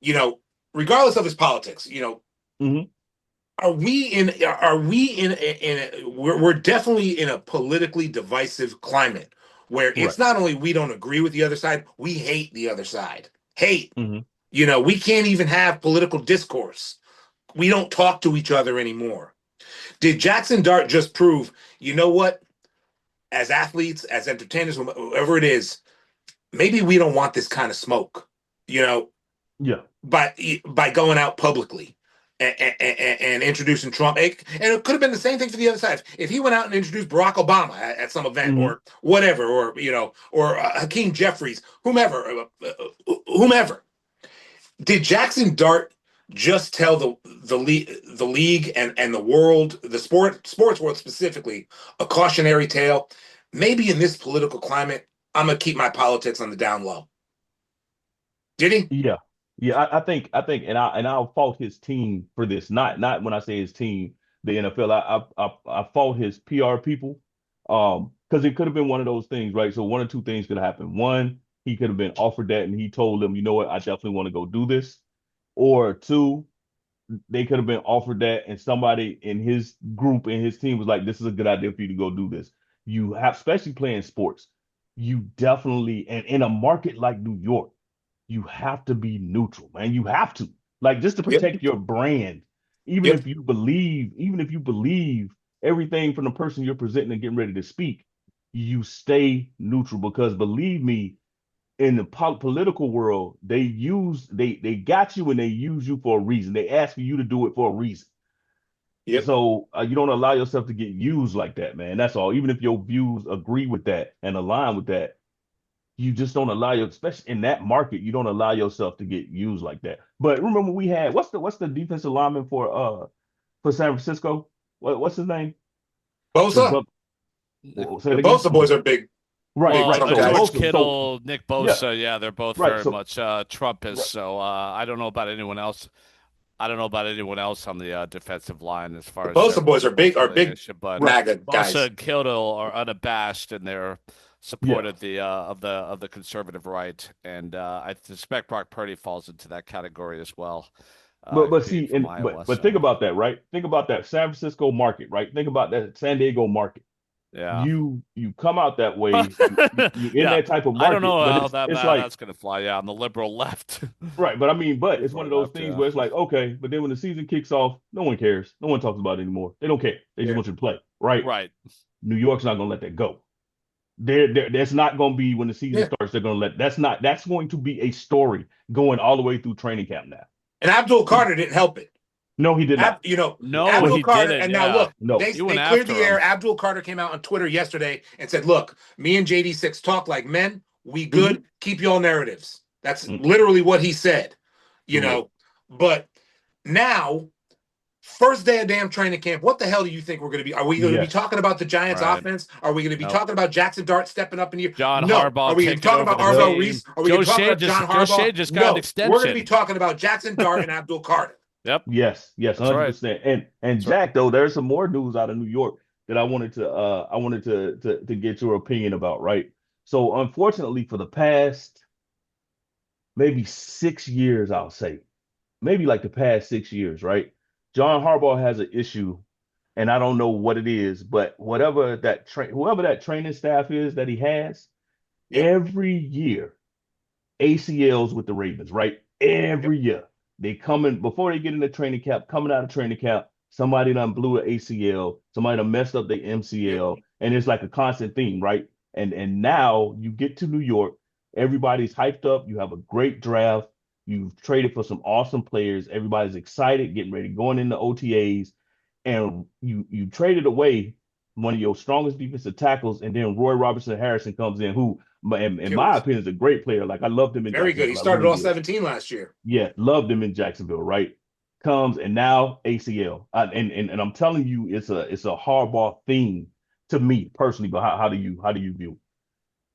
You know, regardless of his politics, Mm-hmm. we're definitely in a politically divisive climate where Right. it's not only we don't agree with the other side, we hate the other side. Hate. Mm-hmm. We can't even have political discourse. We don't talk to each other anymore. Did Jackson Dart just prove, you know what? As athletes, as entertainers, whoever it is, maybe we don't want this kind of smoke, you know, Yeah. by going out publicly and introducing Trump. And it could have been the same thing for the other side. If he went out and introduced Barack Obama at some event Mm-hmm. or whatever, or Hakeem Jeffries, whomever. Did Jackson Dart just tell the league and the world, the sports world specifically, a cautionary tale? Maybe in this political climate, I'm gonna keep my politics on the down low. Did he? Yeah. Yeah. I think, and I'll fault his team for this. Not when I say his team, the NFL. I fault his PR people. Because it could have been one of those things, right? So one or two things could happen. One, he could have been offered that and he told them, you know what, I definitely want to go do this. Or two, they could have been offered that and somebody in his group in his team was like, this is a good idea for you to go do this. You have, especially playing sports, you definitely, and in a market like New York, you have to be neutral, man. You have to, like, just to Yep. protect your brand, Yep. even if you believe everything from the person you're presenting and getting ready to speak, you stay neutral because believe me, in the political world, they got you and they use you for a reason. They ask you to do it for a reason. Yep. So you don't allow yourself to get used like that, man. That's all. Even if your views agree with that and align with that, you just don't allow your, especially in that market, you don't allow yourself to get used like that. But remember, we had what's the defensive lineman for San Francisco? What's his name? His Bosa. brother. Say it The again. Bosa boys are big, Right, big Well, right. Trump So guys. George Bosa, so Kittle, Nick yeah, Bosa, yeah, they're both right. very So much Trumpists. right, So I don't know about anyone else. I don't know about anyone else on the defensive line as The far as San Bosa boys Francisco's are big affiliation, but right. MAGA Bosa guys. and Kittle are unabashed in their support Yeah. of the conservative right, and I suspect Brock Purdy falls into that category as well, But being see, from and Iowa. but think So about that, right? Think about that San Francisco market, right? Think about that San Diego market. yeah, You come out that way, you in yeah. that type of I don't market, know but how it's that it's like that's going to fly. Yeah, on the liberal left, right, but I mean, but it's one far of those left. things Yeah, where it's like, okay, but then when the season kicks off, no one cares. No one talks about it anymore. They don't care. They just Yeah. want you to play, right? right. New York's not gonna let that go. That's not gonna be when the season Yeah. starts, they're gonna let that's going to be a story going all the way through training camp now. And Abdul Carter didn't help it. No, he did not. No, But Abdul he Carter, didn't. and now Yeah, look, no. he they went cleared after the air. him. Abdul Carter came out on Twitter yesterday and said, "Look, me and JD6 talk like men. We Hmm. good. Keep y'all narratives." That's literally what he said. You Right. know, but now first day of damn training camp. What the hell do you think we're going to be? Are we going to be Yes. talking about the Giants' Right. offense? Are we going to be Nope. talking about Jackson Dart stepping up in here? John No. Are Harbaugh we going to be taking talking over about the Arvell No. team. Reese? Are we going to be talking about John Joe Shea Harbaugh? just got an No. We're going to be extension. talking about Jackson Dart and Abdul Carter. Yep, Yes, yes, that's right. 100%. And That's right. Jack, though, there's some more news out of New York that I wanted to get your opinion about, right? So unfortunately for the past maybe 6 years, I'll say, maybe like the past 6 years, right? John Harbaugh has an issue, and I don't know what it is, but whoever that training staff is that he has, Yep. every year ACLs with the Ravens, right? Yep. Every year. They coming before they get in the training camp, coming out of training camp, somebody done blew an ACL, somebody done messed up their Yep. MCL, and it's like a constant theme, right? And now you get to New York, everybody's hyped up, you have a great draft, you've traded for some awesome players, everybody's excited, getting ready, going into OTAs, and you traded away one of your strongest defensive tackles, and then Roy Robertson Harrison comes in, who in my Kills. opinion is a great player. Like I loved him in Very good. He Jacksonville. I started really all did. 17 last year. Yeah, loved him in Jacksonville, right? Comes and now ACL. And I'm telling you, it's a hardball thing to me personally, but how do you view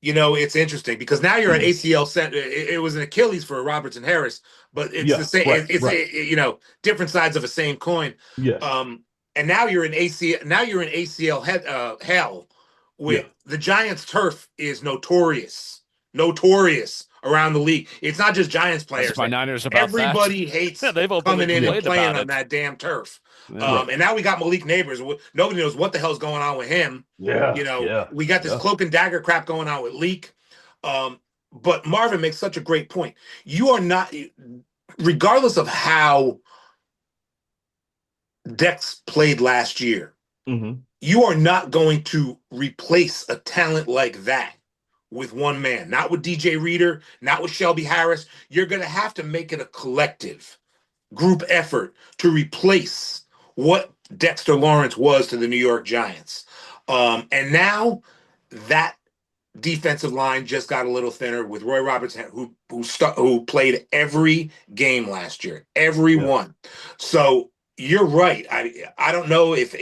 It's interesting because now you're an ACL center. It was an Achilles for Roberts and Harris, but it? it's the Yeah, same. right, It's right. different sides of the same coin. Yes. And now you're in ACL. Now you're in ACL hell, Yeah. with the Giants' turf is notorious around the league. It's not just Giants That's players. my Niners about that. Everybody Yeah, hates they've openly coming in and complained playing about on it. that damn turf. Yeah. And now we got Malik Neighbors. Nobody knows what the hell's going on with him. Yeah, yeah, We got this yeah. cloak and dagger crap going on with Leak. But Marvin makes such a great point. You are not, regardless of how Dex played last year, Mm-hmm. you are not going to replace a talent like that with one man. Not with DJ Reader, not with Shelby Harris. You're going to have to make it a collective group effort to replace what Dexter Lawrence was to the New York Giants. And now that defensive line just got a little thinner with Roy Robertson, who played every game last year, every Yeah. one. So you're right. I don't know if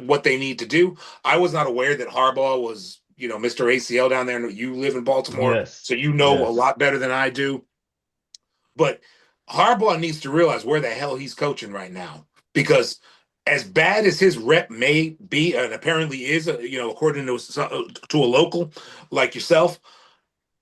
what they need to do. I was not aware that Harbaugh was Mr. ACL down there. You live in Baltimore, Yes. so you know a Yes. lot better than I do. But Harbaugh needs to realize where the hell he's coaching right now, because as bad as his rep may be, and apparently is, according to a local like yourself,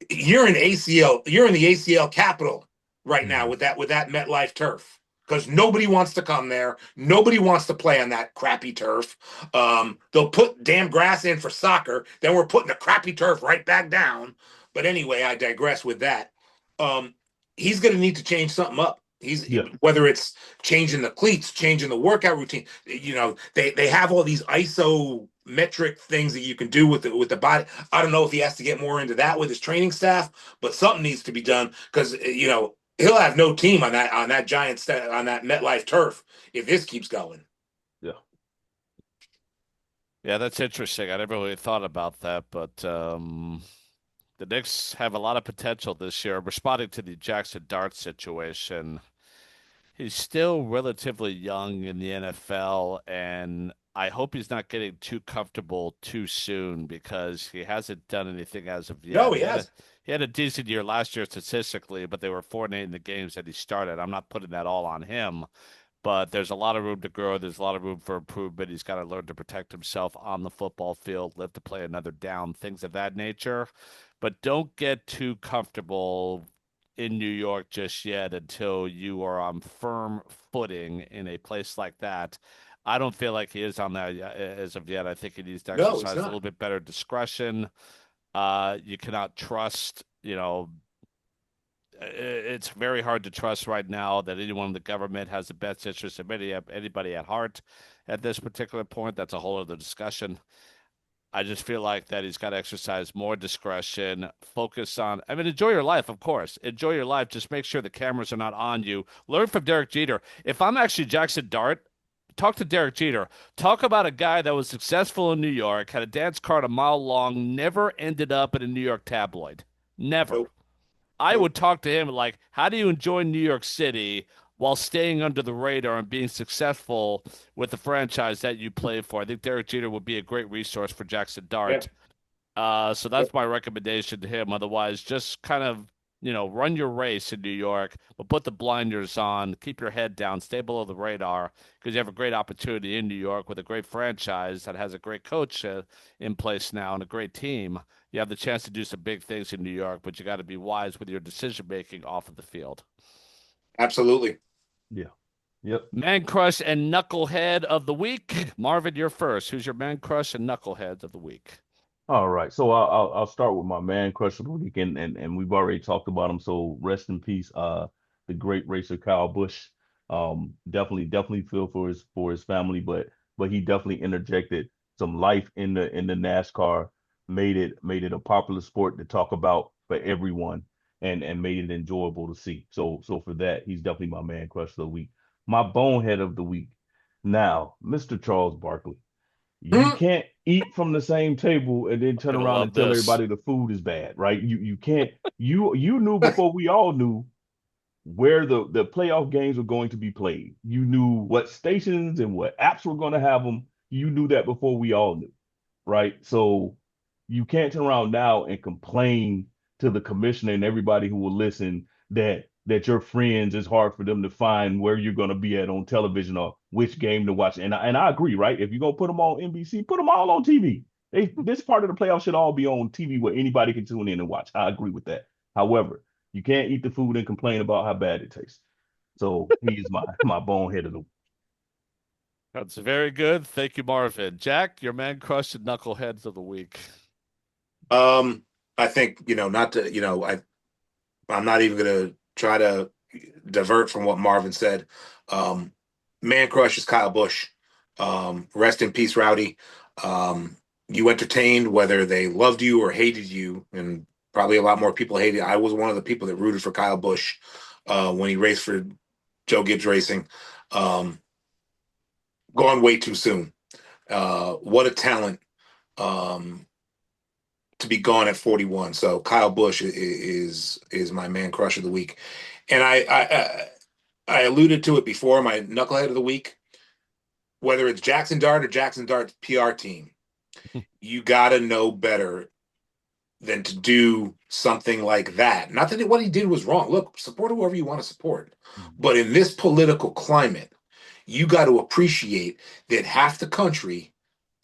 you're in ACL. You're in the ACL capital right now Mhm. with that MetLife turf, because nobody wants to come there. Nobody wants to play on that crappy turf. They'll put damn grass in for soccer. Then we're putting the crappy turf right back down. But anyway, I digress with that. Um, he's going to need to change something up. Yeah. Whether it's changing the cleats, changing the workout routine. They have all these isometric things that you can do with the body. I don't know if he has to get more into that with his training staff, but something needs to be done, because he'll have no team on that Giants on that MetLife turf if this keeps going. Yeah. Yeah, that's interesting. I never really thought about that, but the Knicks have a lot of potential this year. Responding to the Jackson Dart situation, he's still relatively young in the NFL, and I hope he's not getting too comfortable too soon, because he hasn't done anything as of No, yet. he has. He had a decent year last year statistically, but they were 4-8 in the games that he started. I'm not putting that all on him, but there's a lot of room to grow. There's a lot of room for improvement. He's got to learn to protect himself on the football field, live to play another down, things of that nature. But don't get too comfortable in New York just yet until you are on firm footing in a place like that. I don't feel like he is on that as of yet. I think he needs to No, he's exercise a not. little bit better discretion. You cannot trust, it's very hard to trust right now that anyone in the government has the best interest of anybody at heart at this particular point. That's a whole other discussion. I just feel like that he's got to exercise more discretion, focus on, I mean, enjoy your life, of course. Enjoy your life. Just make sure the cameras are not on you. Learn from Derek Jeter. If I'm actually Jackson Dart, talk to Derek Jeter. Talk about a guy that was successful in New York, had a dance card a mile long, never ended up in a New York tabloid. Never. Nope. I Nope. would talk to him like, how do you enjoy New York City while staying under the radar and being successful with the franchise that you play for? I think Derek Jeter would be a great resource for Jackson Yeah. Dart. So that's my recommendation to him. Otherwise, just kind of, run your race in New York, but put the blinders on, keep your head down, stay below the radar, because you have a great opportunity in New York with a great franchise that has a great coach in place now and a great team. You have the chance to do some big things in New York, but you got to be wise with your decision making off of the field. Absolutely. Yeah. Yep. Man crush and knucklehead of the week. Marvin, you're first. Who's your man crush and knuckleheads of the week? All right. So I'll start with my man crush of the week, and we've already talked about him. So rest in peace, the great racer Kyle Busch. Definitely feel for his family, but he definitely interjected some life in the NASCAR, made it a popular sport to talk about for everyone, and made it enjoyable to see. So for that, he's definitely my man crush of the week. My bonehead of the week. Now, Mr. Charles Barkley. You Mm. can't eat from the same table and then turn Gonna around love and tell this. everybody the food is bad, right? You can't. You knew before we all knew where the playoff games were going to be played. You knew what stations and what apps were going to have them. You knew that before we all knew, right? So you can't turn around now and complain to the commissioner and everybody who will listen that your friends, it's hard for them to find where you're going to be at on television or which game to watch. And I agree, right? If you're going to put them on NBC, put them all on TV. This part of the playoffs should all be on TV where anybody can tune in and watch. I agree with that. However, you can't eat the food and complain about how bad it tastes. So he's my bonehead of the week. That's very good. Thank you, Marvin. Jack, your man crush and knuckleheads of the week. I think, not to, I'm not even gonna try to divert from what Marvin said. Um, Man crush is Kyle Busch. Rest in peace, Rowdy. You entertained whether they loved you or hated you, and probably a lot more people hated. I was one of the people that rooted for Kyle Busch when he raced for Joe Gibbs Racing. Um, Gone way too soon. What a talent to be gone at 41. So Kyle Busch is my man crush of the week, and I alluded to it before. My knucklehead of the week, whether it's Jackson Dart or Jackson Dart's PR team, you got to know better than to do something like that. Not that what he did was wrong. Look, support whoever you want to support. But in this political climate, you got to appreciate that half the country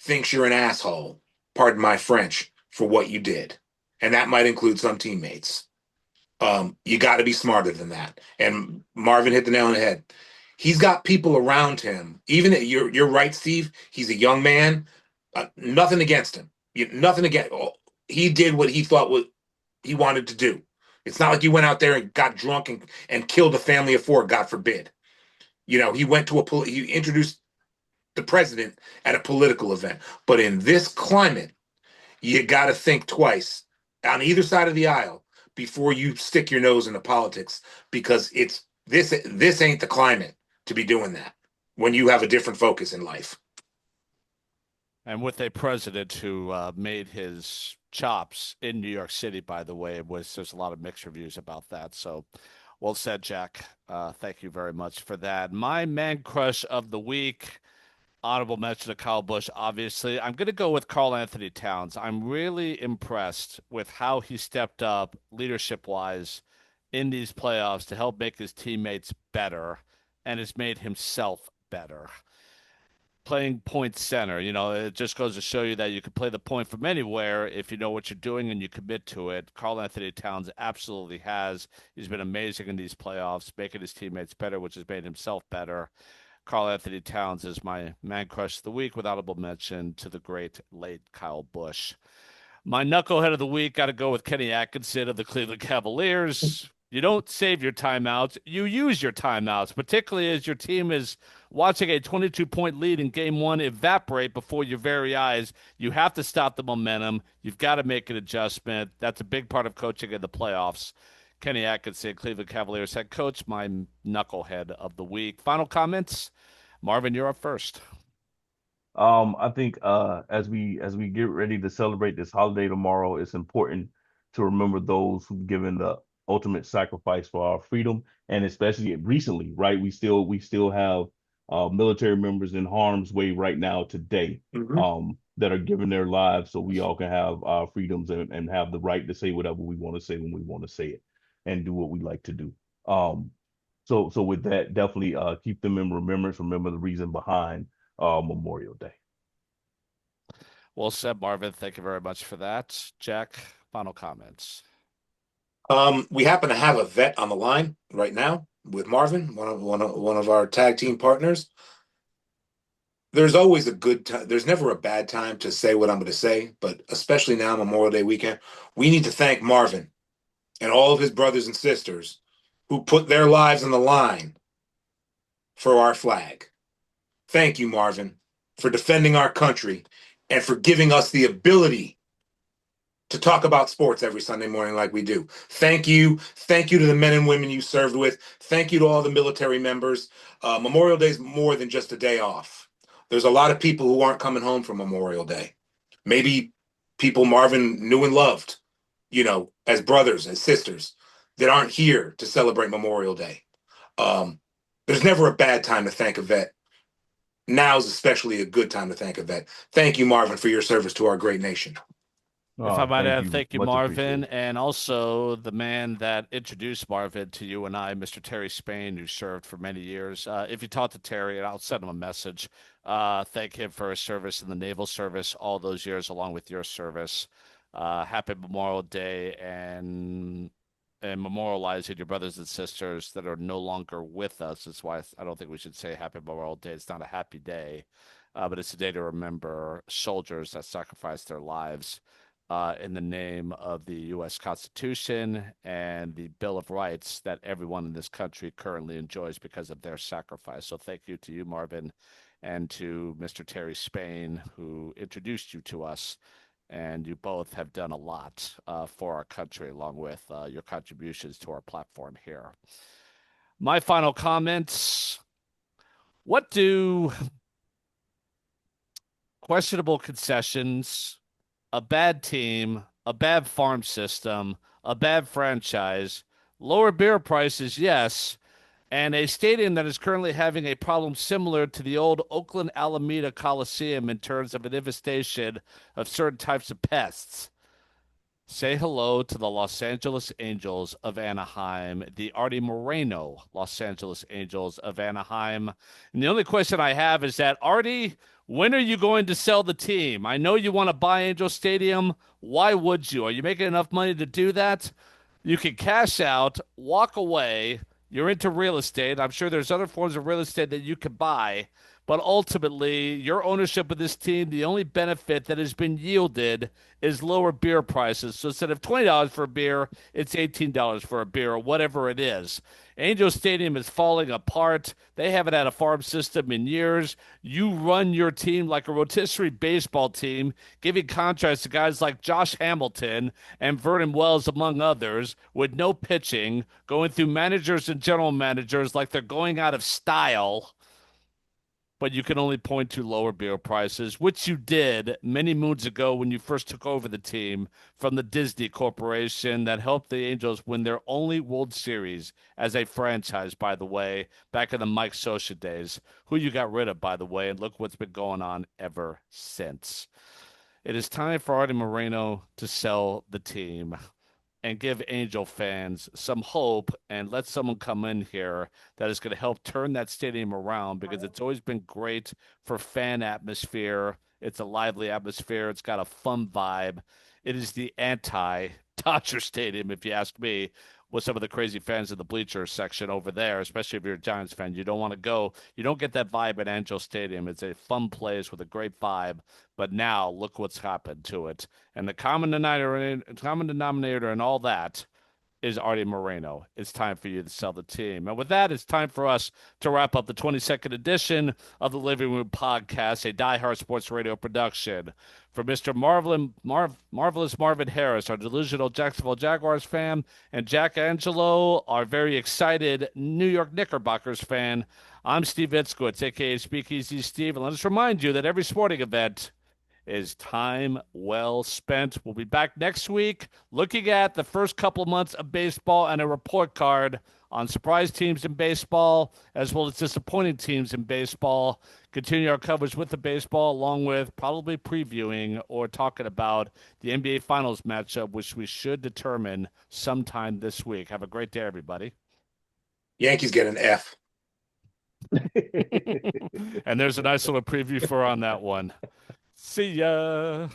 thinks you're an asshole, pardon my French, for what you did. And that might include some teammates. You got to be smarter than that. And Marvin hit the nail on the head. He's got people around him. Even you're right, Steve. He's a young man. Nothing against him. Nothing against. He did what he thought he wanted to do. It's not like he went out there and got drunk and killed a family of four. God forbid. He went to he introduced the president at a political event. But in this climate, you got to think twice on either side of the aisle before you stick your nose into politics, because this ain't the climate to be doing that when you have a different focus in life. And with a president who made his chops in New York City, by the way, there's a lot of mixed reviews about that. So well said, Jack. Thank you very much for that. My man crush of the week, honorable mention to Kyle Busch, obviously. I'm going to go with Karl Anthony Towns. I'm really impressed with how he stepped up leadership-wise in these playoffs to help make his teammates better and has made himself better. Playing point center, it just goes to show you that you can play the point from anywhere if you know what you're doing and you commit to it. Karl Anthony Towns absolutely has. He's been amazing in these playoffs, making his teammates better, which has made himself better. Karl Anthony Towns is my man crush of the week, with honorable mention to the great late Kyle Busch. My knucklehead of the week, got to go with Kenny Atkinson of the Cleveland Cavaliers. You don't save your timeouts. You use your timeouts, particularly as your team is watching a 22-point lead in game one evaporate before your very eyes. You have to stop the momentum. You've got to make an adjustment. That's a big part of coaching in the playoffs. Kenny Atkinson, Cleveland Cavaliers head coach, my knucklehead of the week. Final comments? Marvin, you're up first. I think as we get ready to celebrate this holiday tomorrow, it's important to remember those who've given the ultimate sacrifice for our freedom, and especially recently, right? We still have military members in harm's way right now today, that are giving their lives so we all can have our freedoms and have the right to say whatever we want to say when we want to say it and do what we like to do. So with that, definitely keep them in remembrance. Remember the reason behind Memorial Day. Well said, Marvin. Thank you very much for that. Jack, final comments. We happen to have a vet on the line right now with Marvin, one of our tag team partners. There's always a good time. There's never a bad time to say what I'm going to say, but especially now, Memorial Day weekend, we need to thank Marvin and all of his brothers and sisters who put their lives on the line for our flag. Thank you, Marvin, for defending our country and for giving us the ability to talk about sports every Sunday morning like we do. Thank you. Thank you to the men and women you served with. Thank you to all the military members. Memorial Day is more than just a day off. There's a lot of people who aren't coming home for Memorial Day. Maybe people Marvin knew and loved, as brothers and sisters that aren't here to celebrate Memorial Day. There's never a bad time to thank a vet. Now is especially a good time to thank a vet. Thank you, Marvin, for your service to our great nation. If I Oh, might thank add, you. thank you, Much Marvin, appreciated. and also the man that introduced Marvin to you and I, Mr. Terry Spain, who served for many years. If you talk to Terry, and I'll send him a message, thank him for his service in the naval service all those years, along with your service. Happy Memorial Day, and memorializing your brothers and sisters that are no longer with us. That's why I don't think we should say Happy Memorial Day. It's not a happy day, but it's a day to remember soldiers that sacrificed their lives in the name of the U.S. Constitution and the Bill of Rights that everyone in this country currently enjoys because of their sacrifice. So thank you to you, Marvin, and to Mr. Terry Spain, who introduced you to us. And you both have done a lot for our country, along with your contributions to our platform here. My final comments. What do questionable concessions, a bad team, a bad farm system, a bad franchise, lower beer prices, yes, and a stadium that is currently having a problem similar to the old Oakland Alameda Coliseum in terms of an infestation of certain types of pests. Say hello to the Los Angeles Angels of Anaheim, the Artie Moreno Los Angeles Angels of Anaheim. And the only question I have is that, Artie, when are you going to sell the team? I know you want to buy Angel Stadium. Why would you? Are you making enough money to do that? You can cash out, walk away. You're into real estate. I'm sure there's other forms of real estate that you could buy. But ultimately, your ownership of this team, the only benefit that has been yielded is lower beer prices. So instead of $20 for a beer, it's $18 for a beer or whatever it is. Angel Stadium is falling apart. They haven't had a farm system in years. You run your team like a rotisserie baseball team, giving contracts to guys like Josh Hamilton and Vernon Wells, among others, with no pitching, going through managers and general managers like they're going out of style, but you can only point to lower beer prices, which you did many moons ago when you first took over the team from the Disney Corporation that helped the Angels win their only World Series as a franchise, by the way, back in the Mike Scioscia days, who you got rid of, by the way, and look what's been going on ever since. It is time for Artie Moreno to sell the team and give Angel fans some hope and let someone come in here that is going to help turn that stadium around, because it's always been great for fan atmosphere. It's a lively atmosphere. It's got a fun vibe. It is the anti Dodger Stadium, if you ask me, with some of the crazy fans in the bleacher section over there, especially if you're a Giants fan. You don't want to go. You don't get that vibe at Angel Stadium. It's a fun place with a great vibe. But now look what's happened to it. And the common denominator and all that is Artie Moreno. It's time for you to sell the team. And with that, it's time for us to wrap up the 22nd edition of the Living Room Podcast, a diehard sports radio production. For Mr. Marvelous Marvin Harris, our delusional Jacksonville Jaguars fan, and Jack Angelo, our very excited New York Knickerbockers fan, I'm Steve Itzkowitz, a.k.a. Speakeasy Steve. And let us remind you that every sporting event is time well spent. We'll be back next week looking at the first couple of months of baseball and a report card on surprise teams in baseball as well as disappointing teams in baseball. Continue our coverage with the baseball, along with probably previewing or talking about the NBA Finals matchup, which we should determine sometime this week. Have a great day, everybody. Yankees get an F. And there's a nice little preview for on that one. See ya.